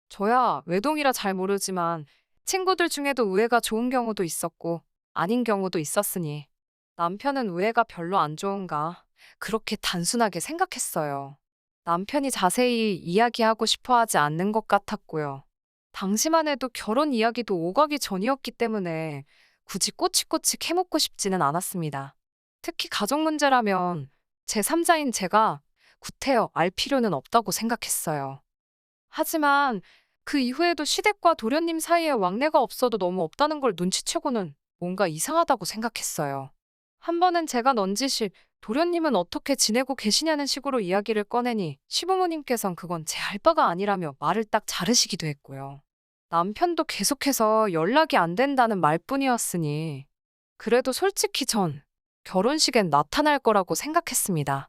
저야 외동이라 잘 모르지만 친구들 중에도 우애가 좋은 경우도 있었고 아닌 경우도 있었으니 남편은 우애가 별로 안 좋은가 그렇게 단순하게 생각했어요. 남편이 자세히 이야기하고 싶어 하지 않는 것 같았고요. 당시만 해도 결혼 이야기도 오가기 전이었기 때문에 굳이 꼬치꼬치 캐묻고 싶지는 않았습니다. 특히 가족 문제라면 제3자인 제가 구태여 알 필요는 없다고 생각했어요. 하지만 그 이후에도 시댁과 도련님 사이에 왕래가 없어도 너무 없다는 걸 눈치채고는 뭔가 이상하다고 생각했어요. 한 번은 제가 넌지시 도련님은 어떻게 지내고 계시냐는 식으로 이야기를 꺼내니 시부모님께선 그건 제 할 바가 아니라며 말을 딱 자르시기도 했고요. 남편도 계속해서 연락이 안 된다는 말뿐이었으니 그래도 솔직히 전 결혼식엔 나타날 거라고 생각했습니다.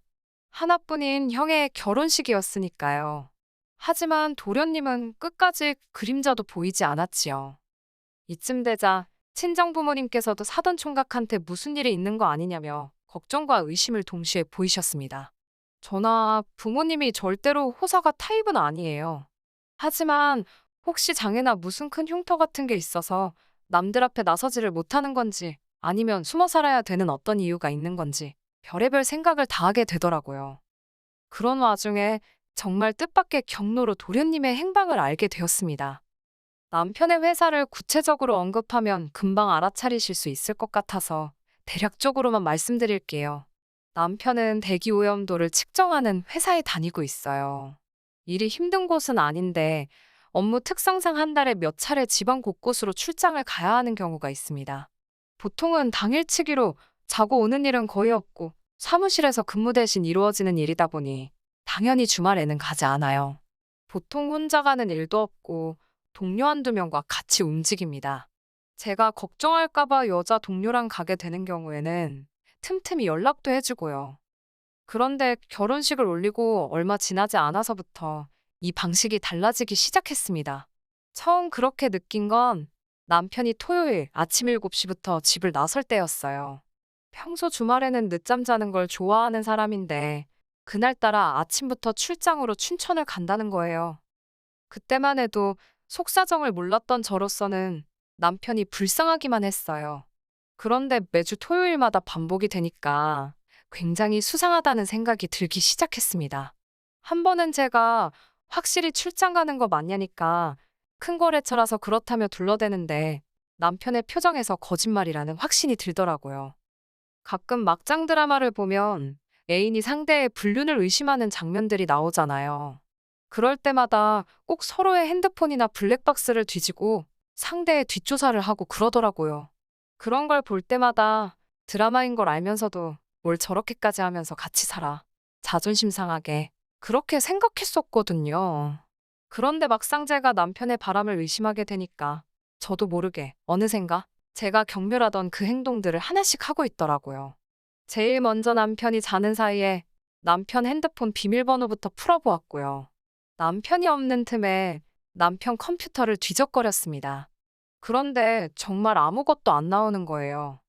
하나뿐인 형의 결혼식이었으니까요. 하지만 도련님은 끝까지 그림자도 보이지 않았지요. 이쯤 되자 친정부모님께서도 사돈 총각한테 무슨 일이 있는 거 아니냐며 걱정과 의심을 동시에 보이셨습니다. 저나 부모님이 절대로 호사가 타입은 아니에요. 하지만 혹시 장애나 무슨 큰 흉터 같은 게 있어서 남들 앞에 나서지를 못하는 건지 아니면 숨어 살아야 되는 어떤 이유가 있는 건지 별의별 생각을 다 하게 되더라고요. 그런 와중에 정말 뜻밖의 경로로 도련님의 행방을 알게 되었습니다. 남편의 회사를 구체적으로 언급하면 금방 알아차리실 수 있을 것 같아서 대략적으로만 말씀드릴게요. 남편은 대기 오염도를 측정하는 회사에 다니고 있어요. 일이 힘든 곳은 아닌데 업무 특성상 한 달에 몇 차례 지방 곳곳으로 출장을 가야 하는 경우가 있습니다. 보통은 당일치기로 자고 오는 일은 거의 없고 사무실에서 근무 대신 이루어지는 일이다 보니 당연히 주말에는 가지 않아요. 보통 혼자 가는 일도 없고 동료 한두 명과 같이 움직입니다. 제가 걱정할까봐 여자 동료랑 가게 되는 경우에는 틈틈이 연락도 해주고요. 그런데 결혼식을 올리고 얼마 지나지 않아서부터 이 방식이 달라지기 시작했습니다. 처음 그렇게 느낀 건 남편이 토요일 아침 7시부터 집을 나설 때였어요. 평소 주말에는 늦잠 자는 걸 좋아하는 사람인데 그날따라 아침부터 출장으로 춘천을 간다는 거예요. 그때만 해도 속사정을 몰랐던 저로서는 남편이 불쌍하기만 했어요. 그런데 매주 토요일마다 반복이 되니까 굉장히 수상하다는 생각이 들기 시작했습니다. 한 번은 제가 확실히 출장 가는 거 맞냐니까 큰 거래처라서 그렇다며 둘러대는데 남편의 표정에서 거짓말이라는 확신이 들더라고요. 가끔 막장 드라마를 보면 애인이 상대의 불륜을 의심하는 장면들이 나오잖아요. 그럴 때마다 꼭 서로의 핸드폰이나 블랙박스를 뒤지고 상대의 뒷조사를 하고 그러더라고요. 그런 걸 볼 때마다 드라마인 걸 알면서도 뭘 저렇게까지 하면서 같이 살아. 자존심 상하게. 그렇게 생각했었거든요. 그런데 막상 제가 남편의 바람을 의심하게 되니까 저도 모르게 어느샌가 제가 경멸하던 그 행동들을 하나씩 하고 있더라고요. 제일 먼저 남편이 자는 사이에 남편 핸드폰 비밀번호부터 풀어보았고요. 남편이 없는 틈에 남편 컴퓨터를 뒤적거렸습니다. 그런데 정말 아무것도 안 나오는 거예요.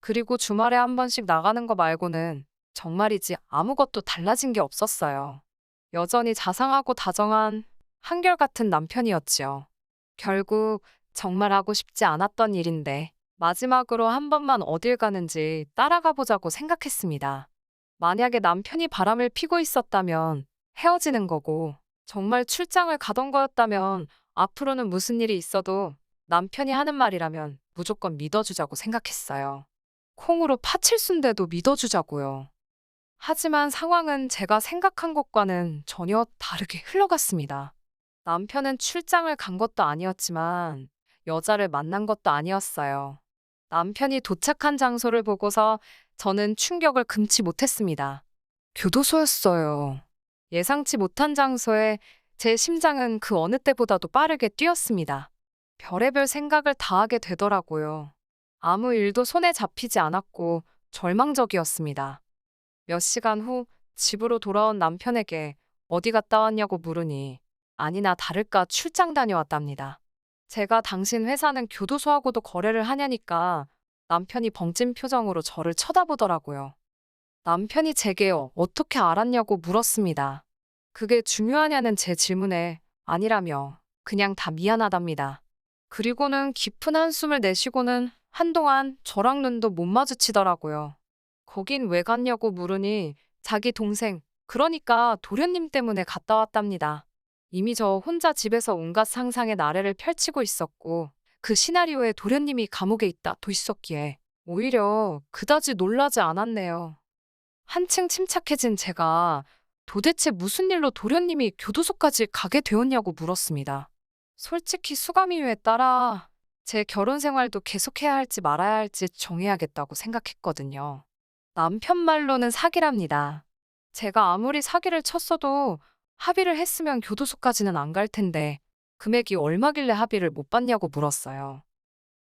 그리고 주말에 한 번씩 나가는 거 말고는 정말이지 아무것도 달라진 게 없었어요. 여전히 자상하고 다정한 한결같은 남편이었지요. 결국 정말 하고 싶지 않았던 일인데 마지막으로 한 번만 어딜 가는지 따라가 보자고 생각했습니다. 만약에 남편이 바람을 피고 있었다면 헤어지는 거고 정말 출장을 가던 거였다면 앞으로는 무슨 일이 있어도 남편이 하는 말이라면 무조건 믿어주자고 생각했어요. 콩으로 파칠 순대도 믿어주자고요. 하지만 상황은 제가 생각한 것과는 전혀 다르게 흘러갔습니다. 남편은 출장을 간 것도 아니었지만 여자를 만난 것도 아니었어요. 남편이 도착한 장소를 보고서 저는 충격을 금치 못했습니다. 교도소였어요. 예상치 못한 장소에 제 심장은 그 어느 때보다도 빠르게 뛰었습니다. 별의별 생각을 다 하게 되더라고요. 아무 일도 손에 잡히지 않았고 절망적이었습니다. 몇 시간 후 집으로 돌아온 남편에게 어디 갔다 왔냐고 물으니 아니나 다를까 출장 다녀왔답니다. 제가 당신 회사는 교도소하고도 거래를 하냐니까 남편이 벙찐 표정으로 저를 쳐다보더라고요. 남편이 제게 어떻게 알았냐고 물었습니다. 그게 중요하냐는 제 질문에 아니라며 그냥 다 미안하답니다. 그리고는 깊은 한숨을 내쉬고는 한동안 저랑 눈도 못 마주치더라고요. 거긴 왜 갔냐고 물으니 자기 동생, 그러니까 도련님 때문에 갔다 왔답니다. 이미 저 혼자 집에서 온갖 상상의 나래를 펼치고 있었고 그 시나리오에 도련님이 감옥에 있다 도 있었기에 오히려 그다지 놀라지 않았네요. 한층 침착해진 제가 도대체 무슨 일로 도련님이 교도소까지 가게 되었냐고 물었습니다. 솔직히 수감 이유에 따라 제 결혼 생활도 계속해야 할지 말아야 할지 정해야겠다고 생각했거든요. 남편 말로는 사기랍니다. 제가 아무리 사기를 쳤어도 합의를 했으면 교도소까지는 안 갈 텐데 금액이 얼마길래 합의를 못 받냐고 물었어요.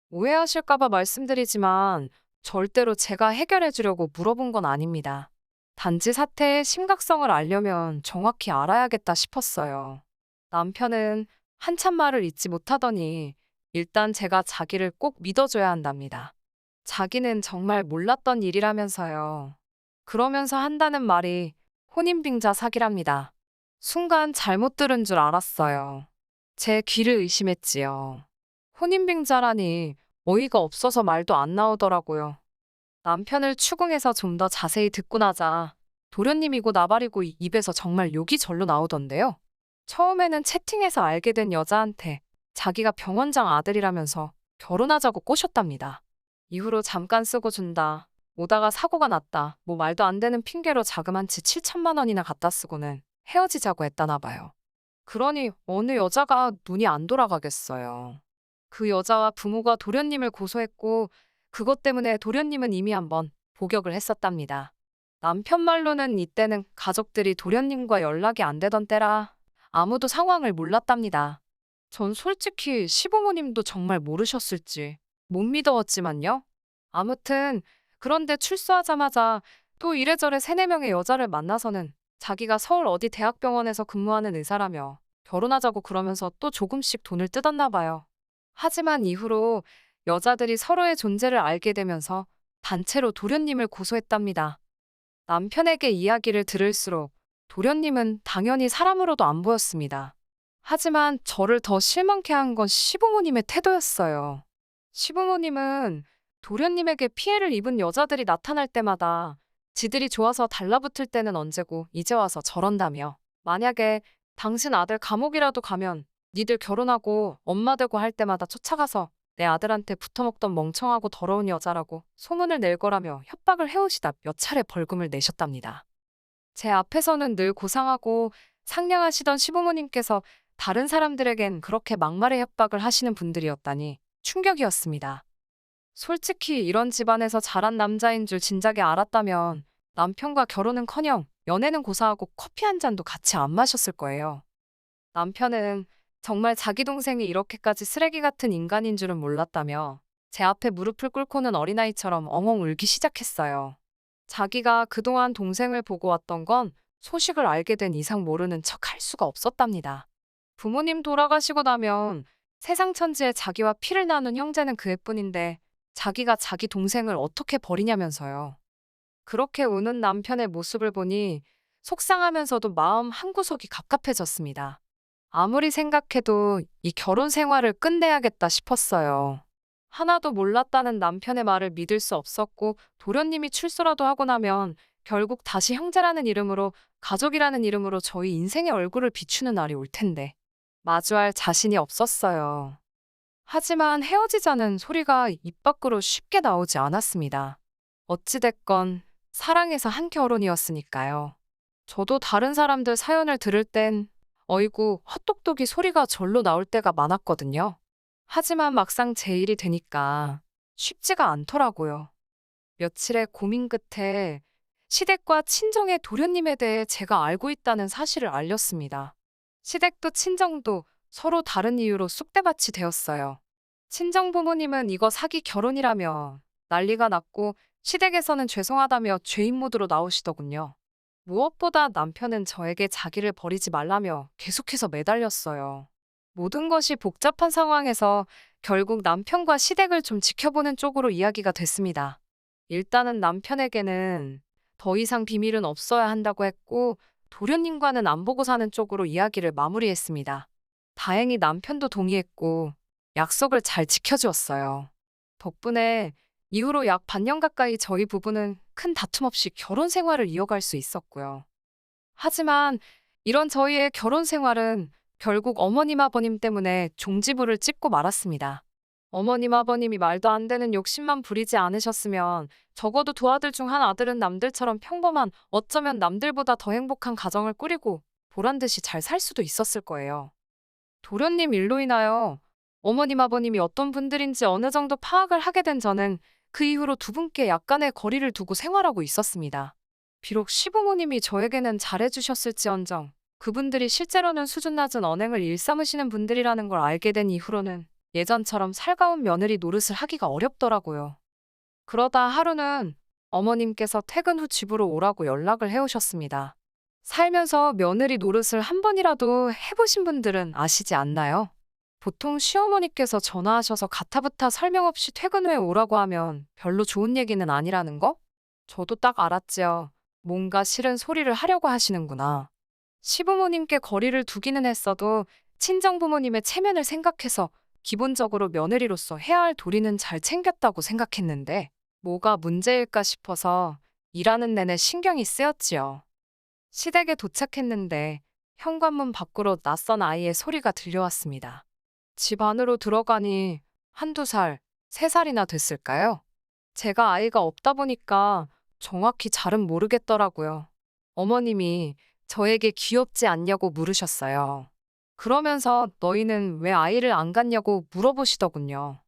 오해하실까봐 말씀드리지만 절대로 제가 해결해 주려고 물어본 건 아닙니다. 단지 사태의 심각성을 알려면 정확히 알아야겠다 싶었어요. 남편은 한참 말을 잇지 못하더니 일단 제가 자기를 꼭 믿어줘야 한답니다. 자기는 정말 몰랐던 일이라면서요. 그러면서 한다는 말이 혼인빙자 사기랍니다. 순간 잘못 들은 줄 알았어요. 제 귀를 의심했지요. 혼인빙자라니 어이가 없어서 말도 안 나오더라고요. 남편을 추궁해서 좀 더 자세히 듣고 나자 도련님이고 나발이고 입에서 정말 욕이 절로 나오던데요. 처음에는 채팅에서 알게 된 여자한테 자기가 병원장 아들이라면서 결혼하자고 꼬셨답니다. 이후로 잠깐 쓰고 준다. 오다가 사고가 났다. 뭐 말도 안 되는 핑계로 자금 한 채 7천만 원이나 갖다 쓰고는 헤어지자고 했다나 봐요. 그러니 어느 여자가 눈이 안 돌아가겠어요. 그 여자와 부모가 도련님을 고소했고 그것 때문에 도련님은 이미 한번 복역을 했었답니다. 남편 말로는 이때는 가족들이 도련님과 연락이 안 되던 때라 아무도 상황을 몰랐답니다. 전 솔직히 시부모님도 정말 모르셨을지 못 믿어왔지만요. 아무튼 그런데 출소하자마자 또 이래저래 세네 명의 여자를 만나서는 자기가 서울 어디 대학병원에서 근무하는 의사라며 결혼하자고 그러면서 또 조금씩 돈을 뜯었나 봐요. 하지만 이후로 여자들이 서로의 존재를 알게 되면서 단체로 도련님을 고소했답니다. 남편에게 이야기를 들을수록 도련님은 당연히 사람으로도 안 보였습니다. 하지만 저를 더 실망케 한 건 시부모님의 태도였어요. 시부모님은 도련님에게 피해를 입은 여자들이 나타날 때마다 지들이 좋아서 달라붙을 때는 언제고 이제 와서 저런다며 만약에 당신 아들 감옥이라도 가면 니들 결혼하고 엄마 되고 할 때마다 쫓아가서 내 아들한테 붙어먹던 멍청하고 더러운 여자라고 소문을 낼 거라며 협박을 해오시다 몇 차례 벌금을 내셨답니다. 제 앞에서는 늘 고상하고 상냥하시던 시부모님께서 다른 사람들에겐 그렇게 막말의 협박을 하시는 분들이었다니 충격이었습니다. 솔직히 이런 집안에서 자란 남자인 줄 진작에 알았다면 남편과 결혼은커녕 연애는 고사하고 커피 한 잔도 같이 안 마셨을 거예요. 남편은 정말 자기 동생이 이렇게까지 쓰레기 같은 인간인 줄은 몰랐다며 제 앞에 무릎을 꿇고는 어린아이처럼 엉엉 울기 시작했어요. 자기가 그동안 동생을 보고 왔던 건 소식을 알게 된 이상 모르는 척 할 수가 없었답니다. 부모님 돌아가시고 나면 세상 천지에 자기와 피를 나눈 형제는 그 애뿐인데 자기가 자기 동생을 어떻게 버리냐면서요. 그렇게 우는 남편의 모습을 보니 속상하면서도 마음 한구석이 갑갑해졌습니다. 아무리 생각해도 이 결혼 생활을 끝내야겠다 싶었어요. 하나도 몰랐다는 남편의 말을 믿을 수 없었고 도련님이 출소라도 하고 나면 결국 다시 형제라는 이름으로 가족이라는 이름으로 저희 인생의 얼굴을 비추는 날이 올 텐데 마주할 자신이 없었어요. 하지만 헤어지자는 소리가 입 밖으로 쉽게 나오지 않았습니다. 어찌됐건 사랑해서 한 결혼이었으니까요. 저도 다른 사람들 사연을 들을 땐 어이구 헛똑똑이 소리가 절로 나올 때가 많았거든요. 하지만 막상 제 일이 되니까 쉽지가 않더라고요. 며칠의 고민 끝에 시댁과 친정의 도련님에 대해 제가 알고 있다는 사실을 알렸습니다. 시댁도 친정도 서로 다른 이유로 쑥대밭이 되었어요. 친정 부모님은 이거 사기 결혼이라며 난리가 났고 시댁에서는 죄송하다며 죄인 모드로 나오시더군요. 무엇보다 남편은 저에게 자기를 버리지 말라며 계속해서 매달렸어요. 모든 것이 복잡한 상황에서 결국 남편과 시댁을 좀 지켜보는 쪽으로 이야기가 됐습니다. 일단은 남편에게는 더 이상 비밀은 없어야 한다고 했고 도련님과는 안 보고 사는 쪽으로 이야기를 마무리했습니다. 다행히 남편도 동의했고 약속을 잘 지켜주었어요. 덕분에 이후로 약 반년 가까이 저희 부부는 큰 다툼 없이 결혼 생활을 이어갈 수 있었고요. 하지만 이런 저희의 결혼 생활은 결국 어머님 아버님 때문에 종지부를 찍고 말았습니다. 어머님 아버님이 말도 안 되는 욕심만 부리지 않으셨으면 적어도 두 아들 중 한 아들은 남들처럼 평범한 어쩌면 남들보다 더 행복한 가정을 꾸리고 보란듯이 잘 살 수도 있었을 거예요. 도련님 일로 인하여 어머님 아버님이 어떤 분들인지 어느 정도 파악을 하게 된 저는 그 이후로 두 분께 약간의 거리를 두고 생활하고 있었습니다. 비록 시부모님이 저에게는 잘해주셨을지언정 그분들이 실제로는 수준 낮은 언행을 일삼으시는 분들이라는 걸 알게 된 이후로는 예전처럼 살가운 며느리 노릇을 하기가 어렵더라고요. 그러다 하루는 어머님께서 퇴근 후 집으로 오라고 연락을 해오셨습니다. 살면서 며느리 노릇을 한 번이라도 해보신 분들은 아시지 않나요? 보통 시어머니께서 전화하셔서 가타부타 설명 없이 퇴근 후에 오라고 하면 별로 좋은 얘기는 아니라는 거? 저도 딱 알았지요. 뭔가 싫은 소리를 하려고 하시는구나. 시부모님께 거리를 두기는 했어도 친정부모님의 체면을 생각해서 기본적으로 며느리로서 해야 할 도리는 잘 챙겼다고 생각했는데 뭐가 문제일까 싶어서 일하는 내내 신경이 쓰였지요. 시댁에 도착했는데 현관문 밖으로 낯선 아이의 소리가 들려왔습니다. 집 안으로 들어가니 한두 살, 세 살이나 됐을까요? 제가 아이가 없다 보니까 정확히 잘은 모르겠더라고요. 어머님이 저에게 귀엽지 않냐고 물으셨어요. 그러면서 너희는 왜 아이를 안 갖냐고 물어보시더군요.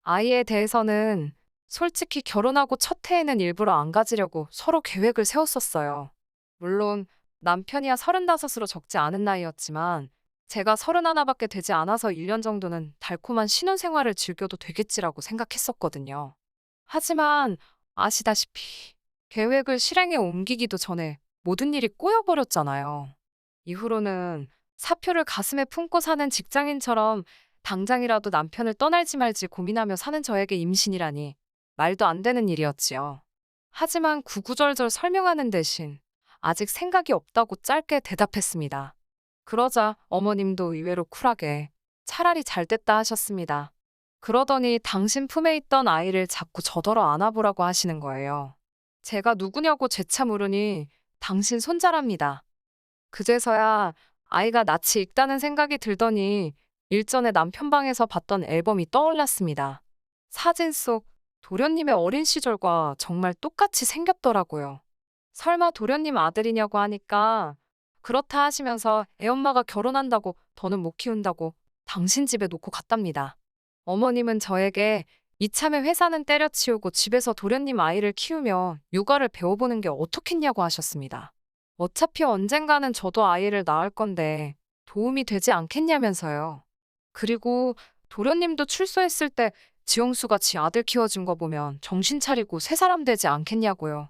아이에 대해서는 솔직히 결혼하고 첫 해에는 일부러 안 가지려고 서로 계획을 세웠었어요. 물론 남편이야 35으로 적지 않은 나이였지만 제가 31밖에 되지 않아서 1년 정도는 달콤한 신혼생활을 즐겨도 되겠지라고 생각했었거든요. 하지만 아시다시피 계획을 실행에 옮기기도 전에 모든 일이 꼬여버렸잖아요. 이후로는 사표를 가슴에 품고 사는 직장인처럼 당장이라도 남편을 떠날지 말지 고민하며 사는 저에게 임신이라니 말도 안 되는 일이었지요. 하지만 구구절절 설명하는 대신 아직 생각이 없다고 짧게 대답했습니다. 그러자 어머님도 의외로 쿨하게 차라리 잘 됐다 하셨습니다. 그러더니 당신 품에 있던 아이를 자꾸 저더러 안아보라고 하시는 거예요. 제가 누구냐고 재차 물으니 당신 손자랍니다. 그제서야 아이가 낯이 익다는 생각이 들더니 일전에 남편 방에서 봤던 앨범이 떠올랐습니다. 사진 속 도련님의 어린 시절과 정말 똑같이 생겼더라고요. 설마 도련님 아들이냐고 하니까 그렇다 하시면서 애엄마가 결혼한다고 더는 못 키운다고 당신 집에 놓고 갔답니다. 어머님은 저에게 이참에 회사는 때려치우고 집에서 도련님 아이를 키우며 육아를 배워보는 게 어떻겠냐고 하셨습니다. 어차피 언젠가는 저도 아이를 낳을 건데 도움이 되지 않겠냐면서요. 그리고 도련님도 출소했을 때 지영수가 지 아들 키워준 거 보면 정신 차리고 새 사람 되지 않겠냐고요.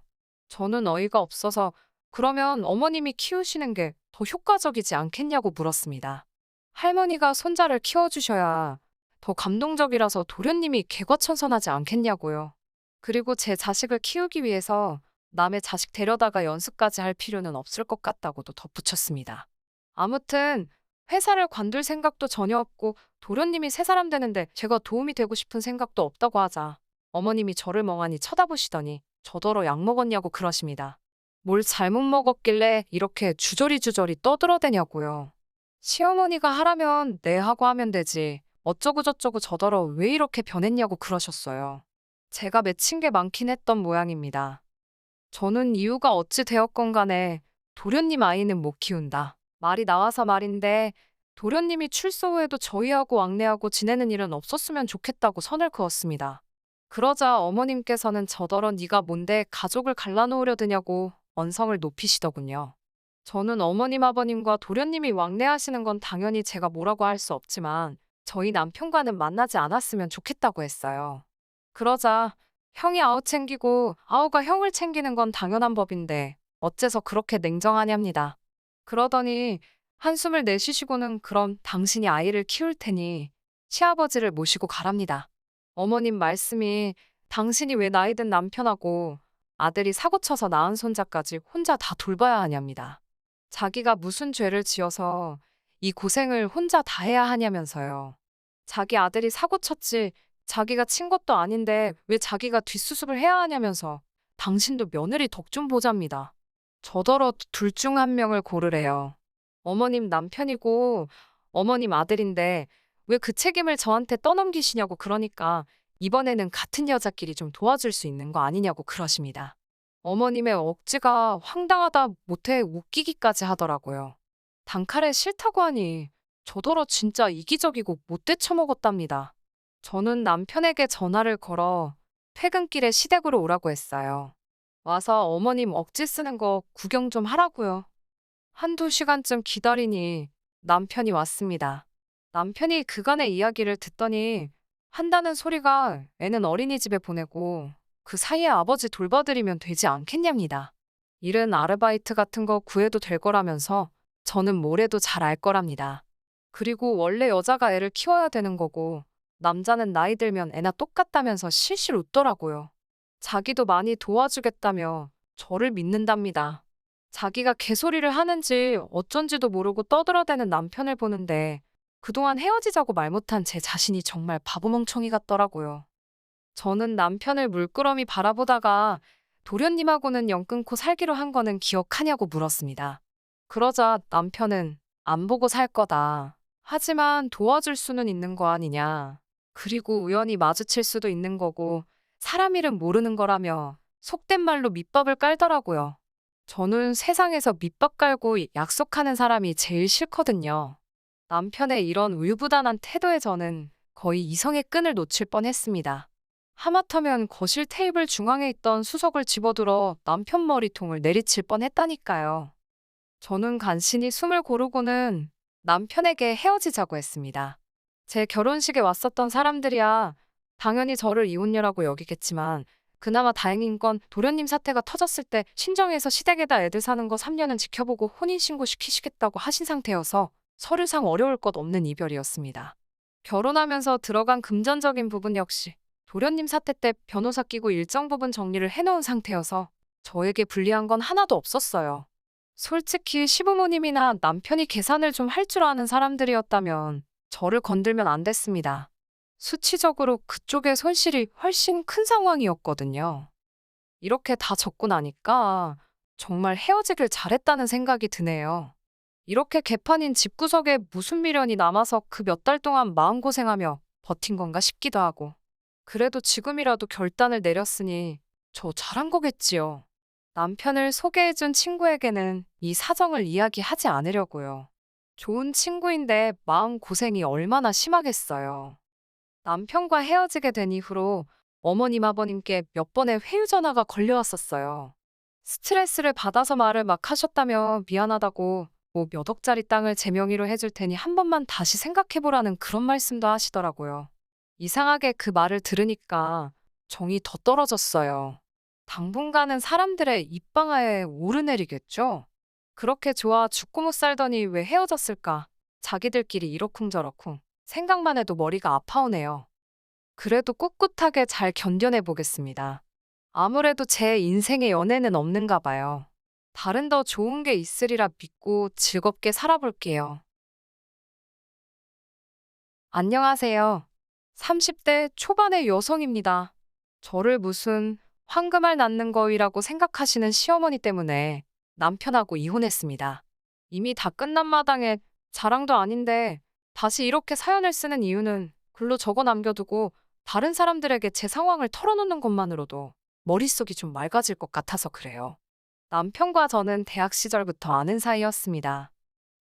저는 어이가 없어서 그러면 어머님이 키우시는 게 더 효과적이지 않겠냐고 물었습니다. 할머니가 손자를 키워주셔야 더 감동적이라서 도련님이 개과천선하지 않겠냐고요. 그리고 제 자식을 키우기 위해서 남의 자식 데려다가 연수까지 할 필요는 없을 것 같다고도 덧붙였습니다. 아무튼 회사를 관둘 생각도 전혀 없고 도련님이 새 사람 되는데 제가 도움이 되고 싶은 생각도 없다고 하자 어머님이 저를 멍하니 쳐다보시더니 저더러 약 먹었냐고 그러십니다. 뭘 잘못 먹었길래 이렇게 주저리 떠들어대냐고요. 시어머니가 하라면 네 하고 하면 되지. 어쩌고저쩌고 저더러 왜 이렇게 변했냐고 그러셨어요. 제가 맺힌 게 많긴 했던 모양입니다. 저는 이유가 어찌 되었건 간에 도련님 아이는 못 키운다. 말이 나와서 말인데 도련님이 출소 후에도 저희하고 왕래하고 지내는 일은 없었으면 좋겠다고 선을 그었습니다. 그러자 어머님께서는 저더러 네가 뭔데 가족을 갈라놓으려 드냐고 언성을 높이시더군요. 저는 어머님 아버님과 도련님이 왕래하시는 건 당연히 제가 뭐라고 할 수 없지만 저희 남편과는 만나지 않았으면 좋겠다고 했어요. 그러자 형이 아우 챙기고 아우가 형을 챙기는 건 당연한 법인데 어째서 그렇게 냉정하냐입니다. 그러더니 한숨을 내쉬시고는 그럼 당신이 아이를 키울 테니 시아버지를 모시고 가랍니다. 어머님 말씀이 당신이 왜 나이 든 남편하고 아들이 사고 쳐서 낳은 손자까지 혼자 다 돌봐야 하냐입니다. 자기가 무슨 죄를 지어서 이 고생을 혼자 다 해야 하냐면서요. 자기 아들이 사고 쳤지 자기가 친 것도 아닌데 왜 자기가 뒷수습을 해야 하냐면서 당신도 며느리 덕 좀 보잡니다. 저더러 둘 중 한 명을 고르래요. 어머님 남편이고 어머님 아들인데 왜 그 책임을 저한테 떠넘기시냐고 그러니까 이번에는 같은 여자끼리 좀 도와줄 수 있는 거 아니냐고 그러십니다. 어머님의 억지가 황당하다 못해 웃기기까지 하더라고요. 단칼에 싫다고 하니 저더러 진짜 이기적이고 못돼 처먹었답니다. 저는 남편에게 전화를 걸어 퇴근길에 시댁으로 오라고 했어요. 와서 어머님 억지 쓰는 거 구경 좀 하라고요. 한두 시간쯤 기다리니 남편이 왔습니다. 남편이 그간의 이야기를 듣더니 한다는 소리가 애는 어린이집에 보내고 그 사이에 아버지 돌봐드리면 되지 않겠냐입니다. 일은 아르바이트 같은 거 구해도 될 거라면서 저는 뭐래도 잘 알 거랍니다. 그리고 원래 여자가 애를 키워야 되는 거고 남자는 나이 들면 애나 똑같다면서 실실 웃더라고요. 자기도 많이 도와주겠다며 저를 믿는답니다. 자기가 개소리를 하는지 어쩐지도 모르고 떠들어대는 남편을 보는데 그동안 헤어지자고 말 못한 제 자신이 정말 바보멍청이 같더라고요. 저는 남편을 물끄러미 바라보다가 도련님하고는 연 끊고 살기로 한 거는 기억하냐고 물었습니다. 그러자 남편은 안 보고 살 거다. 하지만 도와줄 수는 있는 거 아니냐. 그리고 우연히 마주칠 수도 있는 거고 사람 일은 모르는 거라며 속된 말로 밑밥을 깔더라고요. 저는 세상에서 밑밥 깔고 약속하는 사람이 제일 싫거든요. 남편의 이런 우유부단한 태도에 저는 거의 이성의 끈을 놓칠 뻔했습니다. 하마터면 거실 테이블 중앙에 있던 수석을 집어들어 남편 머리통을 내리칠 뻔했다니까요. 저는 간신히 숨을 고르고는 남편에게 헤어지자고 했습니다. 제 결혼식에 왔었던 사람들이야 당연히 저를 이혼녀라고 여기겠지만 그나마 다행인 건 도련님 사태가 터졌을 때 신정에서 시댁에다 애들 사는 거 3년은 지켜보고 혼인신고 시키시겠다고 하신 상태여서 서류상 어려울 것 없는 이별이었습니다. 결혼하면서 들어간 금전적인 부분 역시 도련님 사태 때 변호사 끼고 일정 부분 정리를 해놓은 상태여서 저에게 불리한 건 하나도 없었어요. 솔직히 시부모님이나 남편이 계산을 좀 할 줄 아는 사람들이었다면 저를 건들면 안 됐습니다. 수치적으로 그쪽의 손실이 훨씬 큰 상황이었거든요. 이렇게 다 적고 나니까 정말 헤어지길 잘했다는 생각이 드네요. 이렇게 개판인 집구석에 무슨 미련이 남아서 그 몇 달 동안 마음고생하며 버틴 건가 싶기도 하고. 그래도 지금이라도 결단을 내렸으니 저 잘한 거겠지요. 남편을 소개해준 친구에게는 이 사정을 이야기하지 않으려고요. 좋은 친구인데 마음고생이 얼마나 심하겠어요. 남편과 헤어지게 된 이후로 어머님 아버님께 몇 번의 회유 전화가 걸려왔었어요. 스트레스를 받아서 말을 막 하셨다며 미안하다고 뭐 몇 억짜리 땅을 제 명의로 해줄 테니 한 번만 다시 생각해보라는 그런 말씀도 하시더라고요. 이상하게 그 말을 들으니까 정이 더 떨어졌어요. 당분간은 사람들의 입방아에 오르내리겠죠? 그렇게 좋아 죽고 못 살더니 왜 헤어졌을까? 자기들끼리 이러쿵저러쿵. 생각만 해도 머리가 아파오네요. 그래도 꿋꿋하게 잘 견뎌내 보겠습니다. 아무래도 제 인생에 연애는 없는가 봐요. 다른 더 좋은 게 있으리라 믿고 즐겁게 살아볼게요. 안녕하세요. 30대 초반의 여성입니다. 저를 무슨 황금알 낳는 거이라고 생각하시는 시어머니 때문에 남편하고 이혼했습니다. 이미 다 끝난 마당에 자랑도 아닌데 다시 이렇게 사연을 쓰는 이유는 글로 적어 남겨두고 다른 사람들에게 제 상황을 털어놓는 것만으로도 머릿속이 좀 맑아질 것 같아서 그래요. 남편과 저는 대학 시절부터 아는 사이였습니다.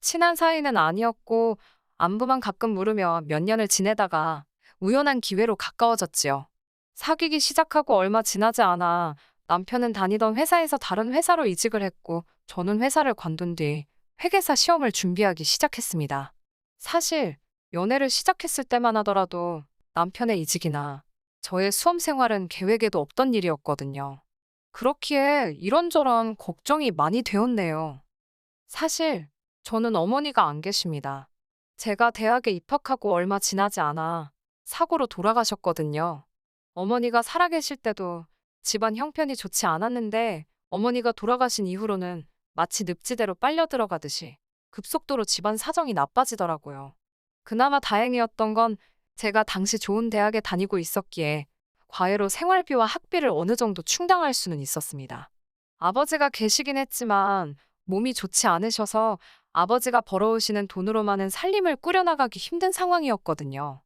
친한 사이는 아니었고 안부만 가끔 물으며 몇 년을 지내다가 우연한 기회로 가까워졌지요. 사귀기 시작하고 얼마 지나지 않아 남편은 다니던 회사에서 다른 회사로 이직을 했고 저는 회사를 관둔 뒤 회계사 시험을 준비하기 시작했습니다. 사실 연애를 시작했을 때만 하더라도 남편의 이직이나 저의 수험 생활은 계획에도 없던 일이었거든요. 그렇기에 이런저런 걱정이 많이 되었네요. 사실 저는 어머니가 안 계십니다. 제가 대학에 입학하고 얼마 지나지 않아 사고로 돌아가셨거든요. 어머니가 살아계실 때도 집안 형편이 좋지 않았는데 어머니가 돌아가신 이후로는 마치 늪지대로 빨려 들어가듯이 급속도로 집안 사정이 나빠지더라고요. 그나마 다행이었던 건 제가 당시 좋은 대학에 다니고 있었기에 과외로 생활비와 학비를 어느 정도 충당할 수는 있었습니다. 아버지가 계시긴 했지만 몸이 좋지 않으셔서 아버지가 벌어오시는 돈으로만은 살림을 꾸려나가기 힘든 상황이었거든요.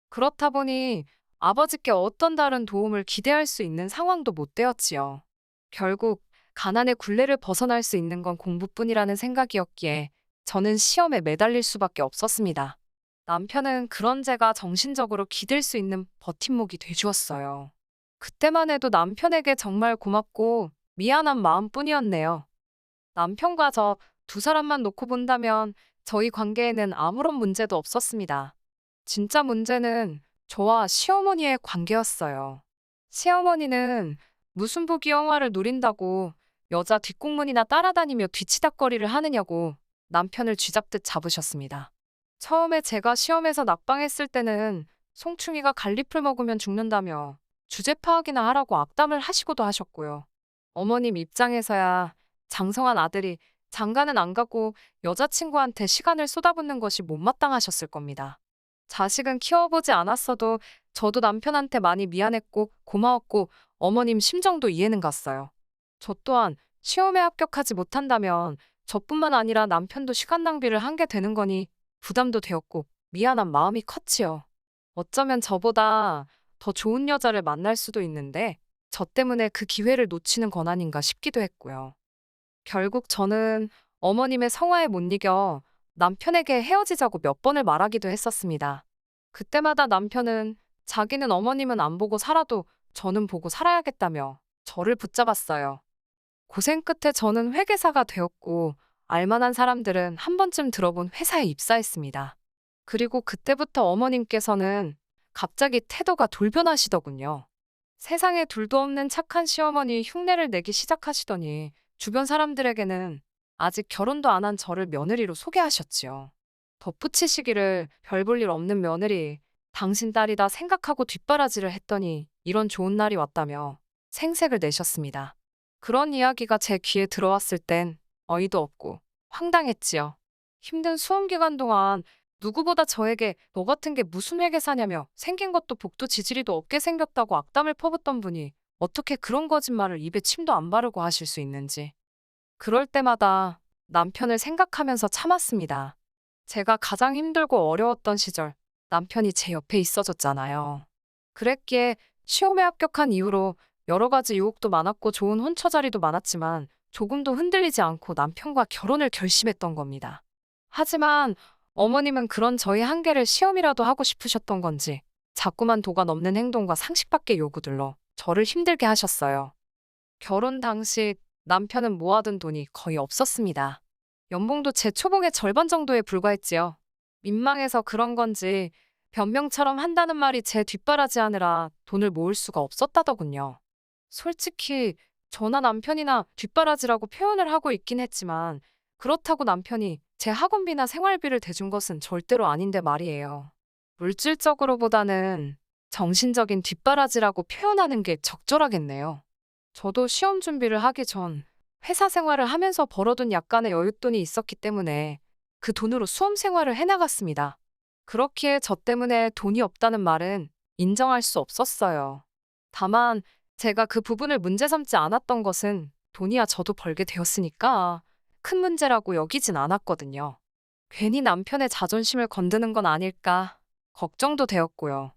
그렇다 보니 아버지께 어떤 다른 도움을 기대할 수 있는 상황도 못 되었지요. 결국 가난의 굴레를 벗어날 수 있는 건 공부뿐이라는 생각이었기에 저는 시험에 매달릴 수밖에 없었습니다. 남편은 그런 제가 정신적으로 기댈 수 있는 버팀목이 돼주었어요. 그때만 해도 남편에게 정말 고맙고 미안한 마음뿐이었네요. 남편과 저 두 사람만 놓고 본다면 저희 관계에는 아무런 문제도 없었습니다. 진짜 문제는 저와 시어머니의 관계였어요. 시어머니는 무슨 부귀영화를 누린다고 여자 뒷공문이나 따라다니며 뒤치다꺼리를 하느냐고 남편을 쥐잡듯 잡으셨습니다. 처음에 제가 시험에서 낙방했을 때는 송충이가 갈잎을 먹으면 죽는다며 주제 파악이나 하라고 악담을 하시고도 하셨고요. 어머님 입장에서야 장성한 아들이 장가는 안 가고 여자친구한테 시간을 쏟아붓는 것이 못마땅하셨을 겁니다. 자식은 키워보지 않았어도 저도 남편한테 많이 미안했고 고마웠고 어머님 심정도 이해는 갔어요. 저 또한 시험에 합격하지 못한다면 저뿐만 아니라 남편도 시간 낭비를 한 게 되는 거니 부담도 되었고 미안한 마음이 컸지요. 어쩌면 저보다 더 좋은 여자를 만날 수도 있는데 저 때문에 그 기회를 놓치는 건 아닌가 싶기도 했고요. 결국 저는 어머님의 성화에 못 이겨 남편에게 헤어지자고 몇 번을 말하기도 했었습니다. 그때마다 남편은 자기는 어머님은 안 보고 살아도 저는 보고 살아야겠다며 저를 붙잡았어요. 고생 끝에 저는 회계사가 되었고 알만한 사람들은 한 번쯤 들어본 회사에 입사했습니다. 그리고 그때부터 어머님께서는 갑자기 태도가 돌변하시더군요. 세상에 둘도 없는 착한 시어머니 흉내를 내기 시작하시더니 주변 사람들에게는 아직 결혼도 안 한 저를 며느리로 소개하셨지요. 덧붙이시기를 별 볼 일 없는 며느리, 당신 딸이다 생각하고 뒷바라지를 했더니 이런 좋은 날이 왔다며 생색을 내셨습니다. 그런 이야기가 제 귀에 들어왔을 땐 어이도 없고 황당했지요. 힘든 수험 기간 동안 누구보다 저에게 너 같은 게 무슨 회계사냐며 생긴 것도 복도 지지리도 없게 생겼다고 악담을 퍼붓던 분이 어떻게 그런 거짓말을 입에 침도 안 바르고 하실 수 있는지. 그럴 때마다 남편을 생각하면서 참았습니다. 제가 가장 힘들고 어려웠던 시절 남편이 제 옆에 있어줬잖아요. 그랬기에 시험에 합격한 이후로 여러 가지 유혹도 많았고 좋은 혼처 자리도 많았지만 조금도 흔들리지 않고 남편과 결혼을 결심했던 겁니다. 하지만 어머님은 그런 저희 한계를 시험이라도 하고 싶으셨던 건지 자꾸만 도가 넘는 행동과 상식 밖의 요구들로 저를 힘들게 하셨어요. 결혼 당시 남편은 모아둔 돈이 거의 없었습니다. 연봉도 제 초봉의 절반 정도에 불과했지요. 민망해서 그런 건지 변명처럼 한다는 말이 제 뒷바라지 하느라 돈을 모을 수가 없었다더군요. 솔직히 저나 남편이나 뒷바라지라고 표현을 하고 있긴 했지만 그렇다고 남편이 제 학원비나 생활비를 대준 것은 절대로 아닌데 말이에요. 물질적으로보다는 정신적인 뒷바라지라고 표현하는 게 적절하겠네요. 저도 시험 준비를 하기 전 회사 생활을 하면서 벌어둔 약간의 여윳돈이 있었기 때문에 그 돈으로 수험 생활을 해나갔습니다. 그렇기에 저 때문에 돈이 없다는 말은 인정할 수 없었어요. 다만 제가 그 부분을 문제 삼지 않았던 것은 돈이야 저도 벌게 되었으니까 큰 문제라고 여기진 않았거든요. 괜히 남편의 자존심을 건드는 건 아닐까 걱정도 되었고요.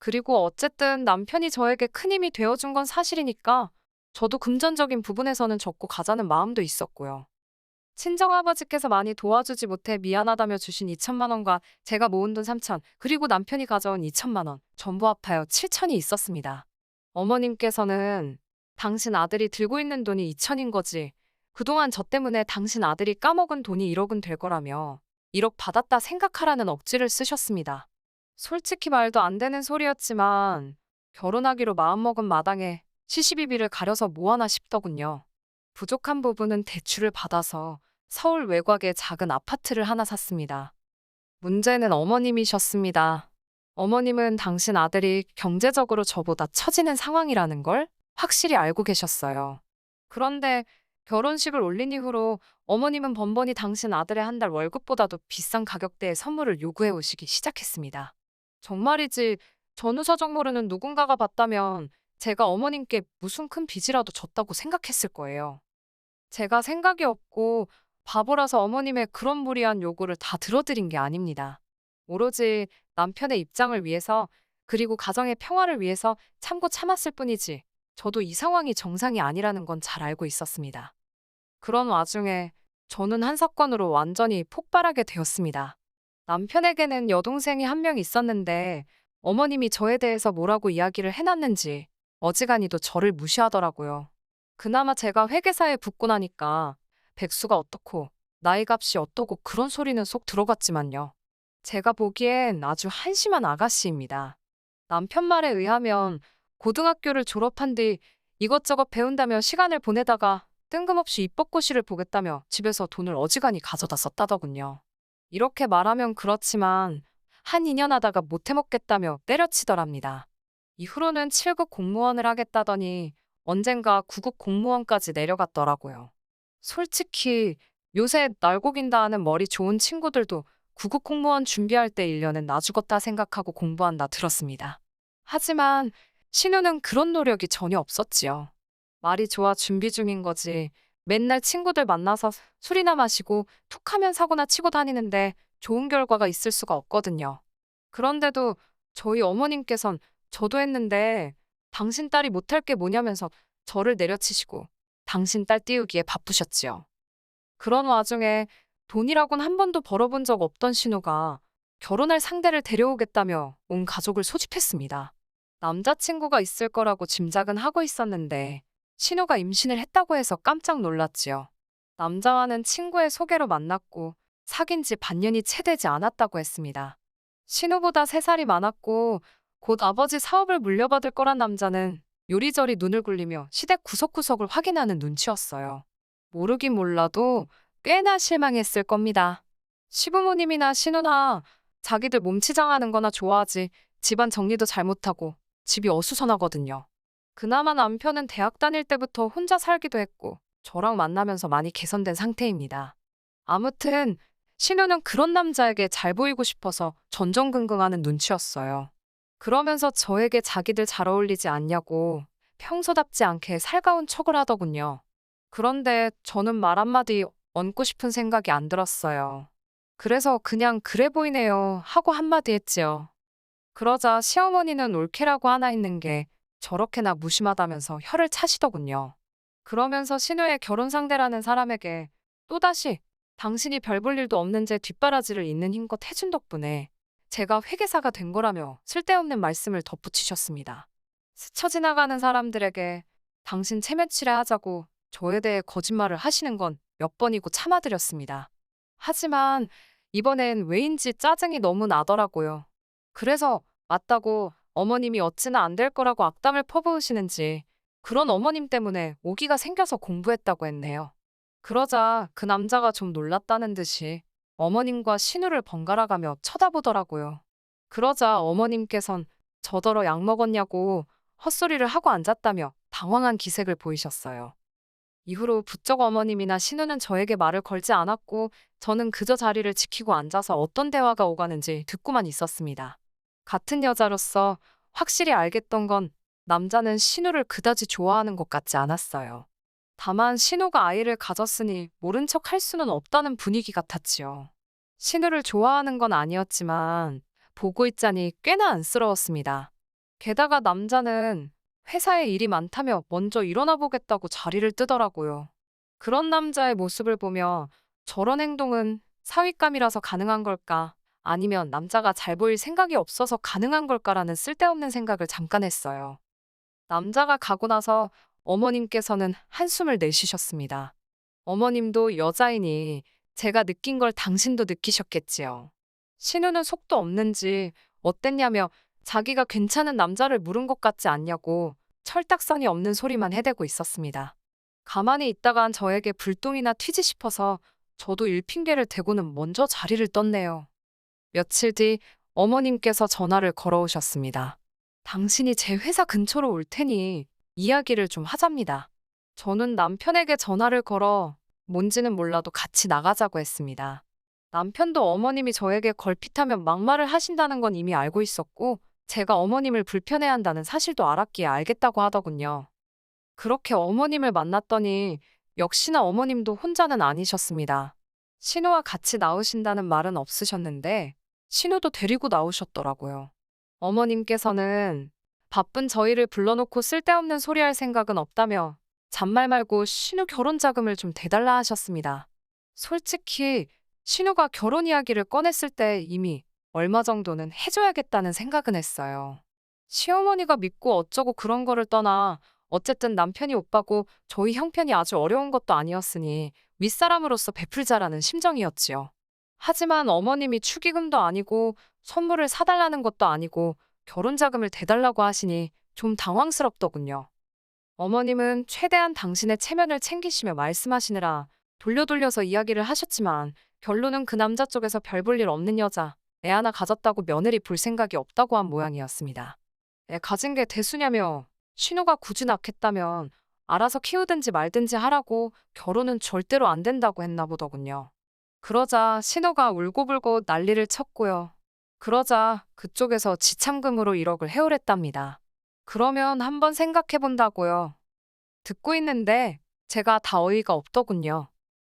그리고 어쨌든 남편이 저에게 큰 힘이 되어준 건 사실이니까 저도 금전적인 부분에서는 접고 가자는 마음도 있었고요. 친정아버지께서 많이 도와주지 못해 미안하다며 주신 2천만 원과 제가 모은 돈 3천, 그리고 남편이 가져온 2천만 원, 전부 합하여 7천이 있었습니다. 어머님께서는 당신 아들이 들고 있는 돈이 2천인 거지. 그동안 저 때문에 당신 아들이 까먹은 돈이 1억은 될 거라며 1억 받았다 생각하라는 억지를 쓰셨습니다. 솔직히 말도 안 되는 소리였지만 결혼하기로 마음먹은 마당에 시시비비를 가려서 뭐하나 싶더군요. 부족한 부분은 대출을 받아서 서울 외곽에 작은 아파트를 하나 샀습니다. 문제는 어머님이셨습니다. 어머님은 당신 아들이 경제적으로 저보다 처지는 상황이라는 걸 확실히 알고 계셨어요. 그런데 결혼식을 올린 이후로 어머님은 번번이 당신 아들의 한 달 월급보다도 비싼 가격대의 선물을 요구해 오시기 시작했습니다. 정말이지 전후사정 모르는 누군가가 봤다면 제가 어머님께 무슨 큰 빚이라도 졌다고 생각했을 거예요. 제가 생각이 없고 바보라서 어머님의 그런 무리한 요구를 다 들어드린 게 아닙니다. 오로지 남편의 입장을 위해서 그리고 가정의 평화를 위해서 참고 참았을 뿐이지 저도 이 상황이 정상이 아니라는 건 잘 알고 있었습니다. 그런 와중에 저는 한 사건으로 완전히 폭발하게 되었습니다. 남편에게는 여동생이 한 명 있었는데 어머님이 저에 대해서 뭐라고 이야기를 해놨는지 어지간히도 저를 무시하더라고요. 그나마 제가 회계사에 붙고 나니까 백수가 어떻고 나이값이 어떠고 그런 소리는 쏙 들어갔지만요. 제가 보기엔 아주 한심한 아가씨입니다. 남편 말에 의하면 고등학교를 졸업한 뒤 이것저것 배운다며 시간을 보내다가 뜬금없이 입법고시를 보겠다며 집에서 돈을 어지간히 가져다 썼다더군요. 이렇게 말하면 그렇지만 한 2년 하다가 못해먹겠다며 때려치더랍니다. 이후로는 7급 공무원을 하겠다더니 언젠가 9급 공무원까지 내려갔더라고요. 솔직히 요새 날고긴다 하는 머리 좋은 친구들도 9급 공무원 준비할 때 1년은 나 죽었다 생각하고 공부한다 들었습니다. 하지만 신우는 그런 노력이 전혀 없었지요. 말이 좋아 준비 중인 거지. 맨날 친구들 만나서 술이나 마시고 툭하면 사고나 치고 다니는데 좋은 결과가 있을 수가 없거든요. 그런데도 저희 어머님께선 저도 했는데 당신 딸이 못할 게 뭐냐면서 저를 내려치시고 당신 딸 띄우기에 바쁘셨지요. 그런 와중에 돈이라곤 한 번도 벌어본 적 없던 신우가 결혼할 상대를 데려오겠다며 온 가족을 소집했습니다. 남자친구가 있을 거라고 짐작은 하고 있었는데 신우가 임신을 했다고 해서 깜짝 놀랐지요. 남자와는 친구의 소개로 만났고 사귄 지 반년이 채 되지 않았다고 했습니다. 신우보다 3살이 많았고 곧 아버지 사업을 물려받을 거란 남자는 요리저리 눈을 굴리며 시댁 구석구석을 확인하는 눈치였어요. 모르긴 몰라도 꽤나 실망했을 겁니다. 시부모님이나 신우나 자기들 몸치장하는 거나 좋아하지 집안 정리도 잘못하고 집이 어수선하거든요. 그나마 남편은 대학 다닐 때부터 혼자 살기도 했고 저랑 만나면서 많이 개선된 상태입니다. 아무튼 신우는 그런 남자에게 잘 보이고 싶어서 전전긍긍하는 눈치였어요. 그러면서 저에게 자기들 잘 어울리지 않냐고 평소답지 않게 살가운 척을 하더군요. 그런데 저는 말 한마디 얹고 싶은 생각이 안 들었어요. 그래서 그냥 그래 보이네요 하고 한마디 했지요. 그러자 시어머니는 올케라고 하나 있는 게 저렇게나 무심하다면서 혀를 차시더군요. 그러면서 신우의 결혼 상대라는 사람에게 또다시 당신이 별 볼 일도 없는 제 뒷바라지를 있는 힘껏 해준 덕분에 제가 회계사가 된 거라며 쓸데없는 말씀을 덧붙이셨습니다. 스쳐 지나가는 사람들에게 당신 체면치레 하자고 저에 대해 거짓말을 하시는 건 몇 번이고 참아드렸습니다. 하지만 이번엔 왜인지 짜증이 너무 나더라고요. 그래서 맞다고 어머님이 어찌나 안 될 거라고 악담을 퍼부으시는지 그런 어머님 때문에 오기가 생겨서 공부했다고 했네요. 그러자 그 남자가 좀 놀랐다는 듯이 어머님과 신우를 번갈아가며 쳐다보더라고요. 그러자 어머님께선 저더러 약 먹었냐고 헛소리를 하고 앉았다며 당황한 기색을 보이셨어요. 이후로 부쩍 어머님이나 신우는 저에게 말을 걸지 않았고 저는 그저 자리를 지키고 앉아서 어떤 대화가 오가는지 듣고만 있었습니다. 같은 여자로서 확실히 알겠던 건 남자는 신우를 그다지 좋아하는 것 같지 않았어요. 다만 신우가 아이를 가졌으니 모른 척 할 수는 없다는 분위기 같았지요. 신우를 좋아하는 건 아니었지만 보고 있자니 꽤나 안쓰러웠습니다. 게다가 남자는 회사에 일이 많다며 먼저 일어나 보겠다고 자리를 뜨더라고요. 그런 남자의 모습을 보며 저런 행동은 사윗감이라서 가능한 걸까? 아니면 남자가 잘 보일 생각이 없어서 가능한 걸까라는 쓸데없는 생각을 잠깐 했어요. 남자가 가고 나서 어머님께서는 한숨을 내쉬셨습니다. 어머님도 여자이니 제가 느낀 걸 당신도 느끼셨겠지요. 신우는 속도 없는지 어땠냐며 자기가 괜찮은 남자를 물은 것 같지 않냐고 철딱선이 없는 소리만 해대고 있었습니다. 가만히 있다간 저에게 불똥이나 튀지 싶어서 저도 일핑계를 대고는 먼저 자리를 떴네요. 며칠 뒤 어머님께서 전화를 걸어오셨습니다. 당신이 제 회사 근처로 올 테니 이야기를 좀 하잡니다. 저는 남편에게 전화를 걸어 뭔지는 몰라도 같이 나가자고 했습니다. 남편도 어머님이 저에게 걸핏하면 막말을 하신다는 건 이미 알고 있었고 제가 어머님을 불편해한다는 사실도 알았기에 알겠다고 하더군요. 그렇게 어머님을 만났더니 역시나 어머님도 혼자는 아니셨습니다. 신우와 같이 나오신다는 말은 없으셨는데 신우도 데리고 나오셨더라고요. 어머님께서는 바쁜 저희를 불러놓고 쓸데없는 소리할 생각은 없다며 잔말 말고 신우 결혼 자금을 좀 대달라 하셨습니다. 솔직히 신우가 결혼 이야기를 꺼냈을 때 이미 얼마 정도는 해줘야겠다는 생각은 했어요. 시어머니가 믿고 어쩌고 그런 거를 떠나 어쨌든 남편이 오빠고 저희 형편이 아주 어려운 것도 아니었으니 윗사람으로서 베풀자라는 심정이었지요. 하지만 어머님이 축의금도 아니고 선물을 사달라는 것도 아니고 결혼 자금을 대달라고 하시니 좀 당황스럽더군요. 어머님은 최대한 당신의 체면을 챙기시며 말씀하시느라 돌려서 이야기를 하셨지만 결론은 그 남자 쪽에서 별 볼 일 없는 여자, 애 하나 가졌다고 며느리 볼 생각이 없다고 한 모양이었습니다. 애 가진 게 대수냐며 신우가 굳이 낳겠다면 알아서 키우든지 말든지 하라고 결혼은 절대로 안 된다고 했나 보더군요. 그러자 신우가 울고불고 난리를 쳤고요. 그러자 그쪽에서 지참금으로 1억을 해오랬답니다. 그러면 한번 생각해 본다고요. 듣고 있는데 제가 다 어이가 없더군요.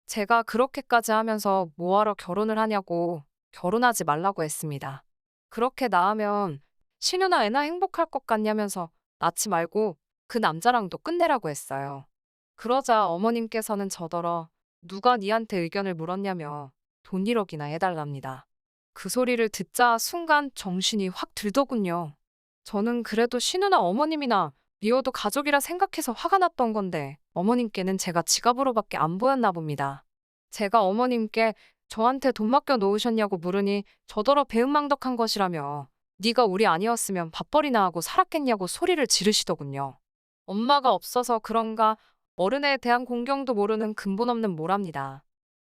제가 그렇게까지 하면서 뭐하러 결혼을 하냐고 결혼하지 말라고 했습니다. 그렇게 낳으면 신우나 애나 행복할 것 같냐면서 낳지 말고 그 남자랑도 끝내라고 했어요. 그러자 어머님께서는 저더러 누가 니한테 의견을 물었냐며 돈 1억이나 해달랍니다. 그 소리를 듣자 순간 정신이 확 들더군요. 저는 그래도 신우나 어머님이나 미워도 가족이라 생각해서 화가 났던 건데 어머님께는 제가 지갑으로밖에 안 보였나 봅니다. 제가 어머님께 저한테 돈 맡겨 놓으셨냐고 물으니 저더러 배은망덕한 것이라며 네가 우리 아니었으면 밥벌이나 하고 살았겠냐고 소리를 지르시더군요. 엄마가 없어서 그런가 어른에 대한 공경도 모르는 근본 없는 모랍니다.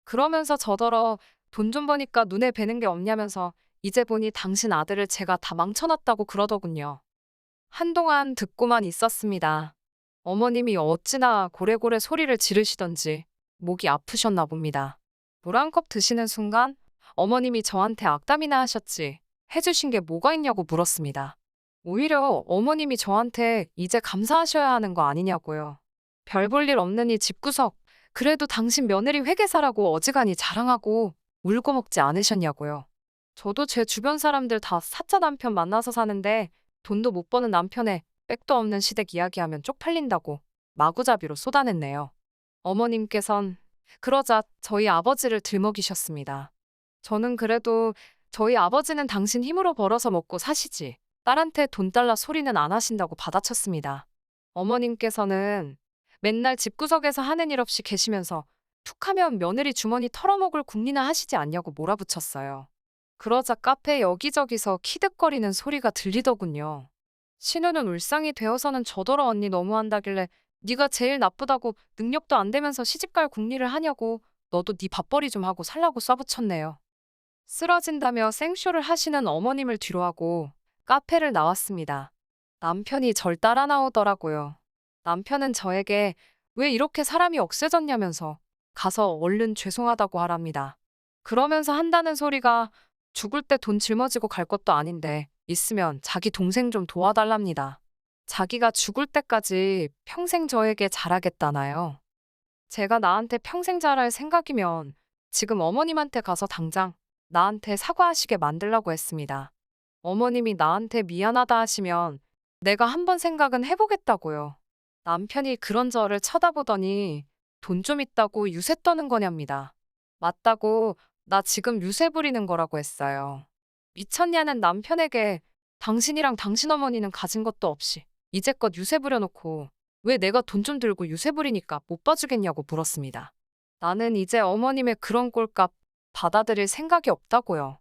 그러면서 저더러 돈 좀 버니까 눈에 뵈는 게 없냐면서 이제 보니 당신 아들을 제가 다 망쳐놨다고 그러더군요. 한동안 듣고만 있었습니다. 어머님이 어찌나 고래고래 소리를 지르시던지 목이 아프셨나 봅니다. 물 한 컵 드시는 순간 어머님이 저한테 악담이나 하셨지 해주신 게 뭐가 있냐고 물었습니다. 오히려 어머님이 저한테 이제 감사하셔야 하는 거 아니냐고요. 별 볼 일 없는 이 집구석 그래도 당신 며느리 회계사라고 어지간히 자랑하고 울고 먹지 않으셨냐고요. 저도 제 주변 사람들 다 사짜 남편 만나서 사는데 돈도 못 버는 남편에 백도 없는 시댁 이야기하면 쪽팔린다고 마구잡이로 쏟아냈네요. 어머님께선 그러자 저희 아버지를 들먹이셨습니다. 저는 그래도 저희 아버지는 당신 힘으로 벌어서 먹고 사시지 딸한테 돈 달라 소리는 안 하신다고 받아쳤습니다. 어머님께서는 맨날 집구석에서 하는 일 없이 계시면서 툭하면 며느리 주머니 털어먹을 궁리나 하시지 않냐고 몰아붙였어요. 그러자 카페 여기저기서 키득거리는 소리가 들리더군요. 신우는 울상이 되어서는 저더러 언니 너무한다길래 네가 제일 나쁘다고 능력도 안 되면서 시집갈 궁리를 하냐고 너도 네 밥벌이 좀 하고 살라고 쏴붙였네요. 쓰러진다며 생쇼를 하시는 어머님을 뒤로하고 카페를 나왔습니다. 남편이 절 따라 나오더라고요. 남편은 저에게 왜 이렇게 사람이 억세졌냐면서 가서 얼른 죄송하다고 하랍니다. 그러면서 한다는 소리가 죽을 때 돈 짊어지고 갈 것도 아닌데 있으면 자기 동생 좀 도와달랍니다. 자기가 죽을 때까지 평생 저에게 잘하겠다나요. 제가 나한테 평생 잘할 생각이면 지금 어머님한테 가서 당장 나한테 사과하시게 만들라고 했습니다. 어머님이 나한테 미안하다 하시면 내가 한번 생각은 해보겠다고요. 남편이 그런 저를 쳐다보더니 돈 좀 있다고 유세 떠는 거냐입니다. 맞다고 나 지금 유세 부리는 거라고 했어요. 미쳤냐는 남편에게 당신이랑 당신 어머니는 가진 것도 없이 이제껏 유세 부려놓고 왜 내가 돈 좀 들고 유세 부리니까 못 봐주겠냐고 물었습니다. 나는 이제 어머님의 그런 꼴값 받아들일 생각이 없다고요.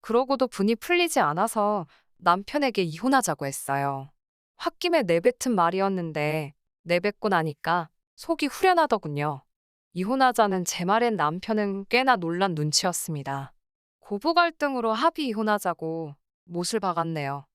그러고도 분이 풀리지 않아서 남편에게 이혼하자고 했어요. 홧김에 내뱉은 말이었는데 내뱉고 나니까 속이 후련하더군요. 이혼하자는 제 말엔 남편은 꽤나 놀란 눈치였습니다. 고부 갈등으로 합의 이혼하자고 못을 박았네요.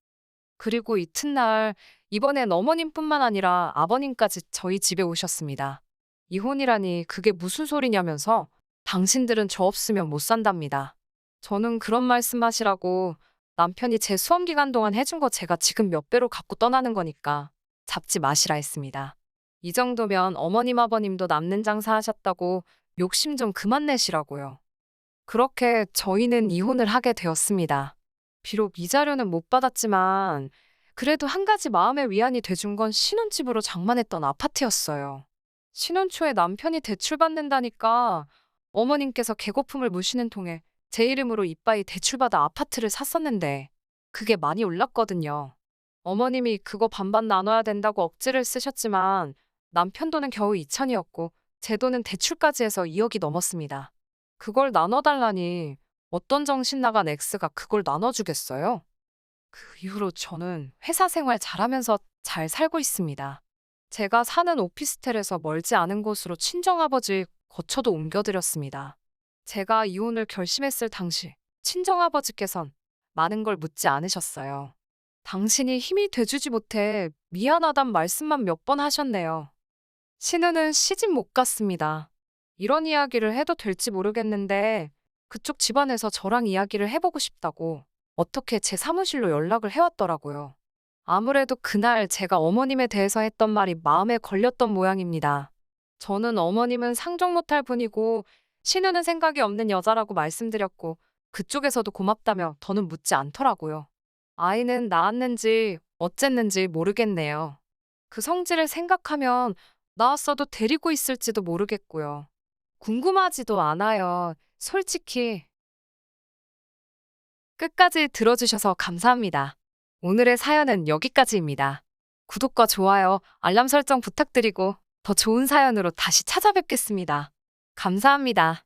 그리고 이튿날 이번엔 어머님뿐만 아니라 아버님까지 저희 집에 오셨습니다. 이혼이라니 그게 무슨 소리냐면서 당신들은 저 없으면 못 산답니다. 저는 그런 말씀하시라고 남편이 제 수험 기간 동안 해준 거 제가 지금 몇 배로 갖고 떠나는 거니까 잡지 마시라 했습니다. 이 정도면 어머님 아버님도 남는 장사 하셨다고 욕심 좀 그만 내시라고요. 그렇게 저희는 이혼을 하게 되었습니다. 비록 이자료는 못 받았지만 그래도 한 가지 마음의 위안이 돼준 건 신혼집으로 장만했던 아파트였어요. 신혼 초에 남편이 대출받는다니까 어머님께서 개거품을 무시는 통에 제 이름으로 이빠이 대출받아 아파트를 샀었는데 그게 많이 올랐거든요. 어머님이 그거 반반 나눠야 된다고 억지를 쓰셨지만 남편 돈은 겨우 2천이었고 제 돈은 대출까지 해서 2억이 넘었습니다. 그걸 나눠달라니 어떤 정신 나간 엑스가 그걸 나눠주겠어요? 그 이후로 저는 회사 생활 잘하면서 잘 살고 있습니다. 제가 사는 오피스텔에서 멀지 않은 곳으로 친정아버지 거처도 옮겨드렸습니다. 제가 이혼을 결심했을 당시 친정아버지께선 많은 걸 묻지 않으셨어요. 당신이 힘이 돼주지 못해 미안하단 말씀만 몇 번 하셨네요. 신우는 시집 못 갔습니다. 이런 이야기를 해도 될지 모르겠는데 그쪽 집안에서 저랑 이야기를 해보고 싶다고 어떻게 제 사무실로 연락을 해왔더라고요. 아무래도 그날 제가 어머님에 대해서 했던 말이 마음에 걸렸던 모양입니다. 저는 어머님은 상종 못할 분이고 신우는 생각이 없는 여자라고 말씀드렸고 그쪽에서도 고맙다며 더는 묻지 않더라고요. 아이는 낳았는지 어쨌는지 모르겠네요. 그 성질을 생각하면 낳았어도 데리고 있을지도 모르겠고요. 궁금하지도 않아요. 솔직히. 끝까지 들어주셔서 감사합니다. 오늘의 사연은 여기까지입니다. 구독과 좋아요, 알람 설정 부탁드리고 더 좋은 사연으로 다시 찾아뵙겠습니다. 감사합니다.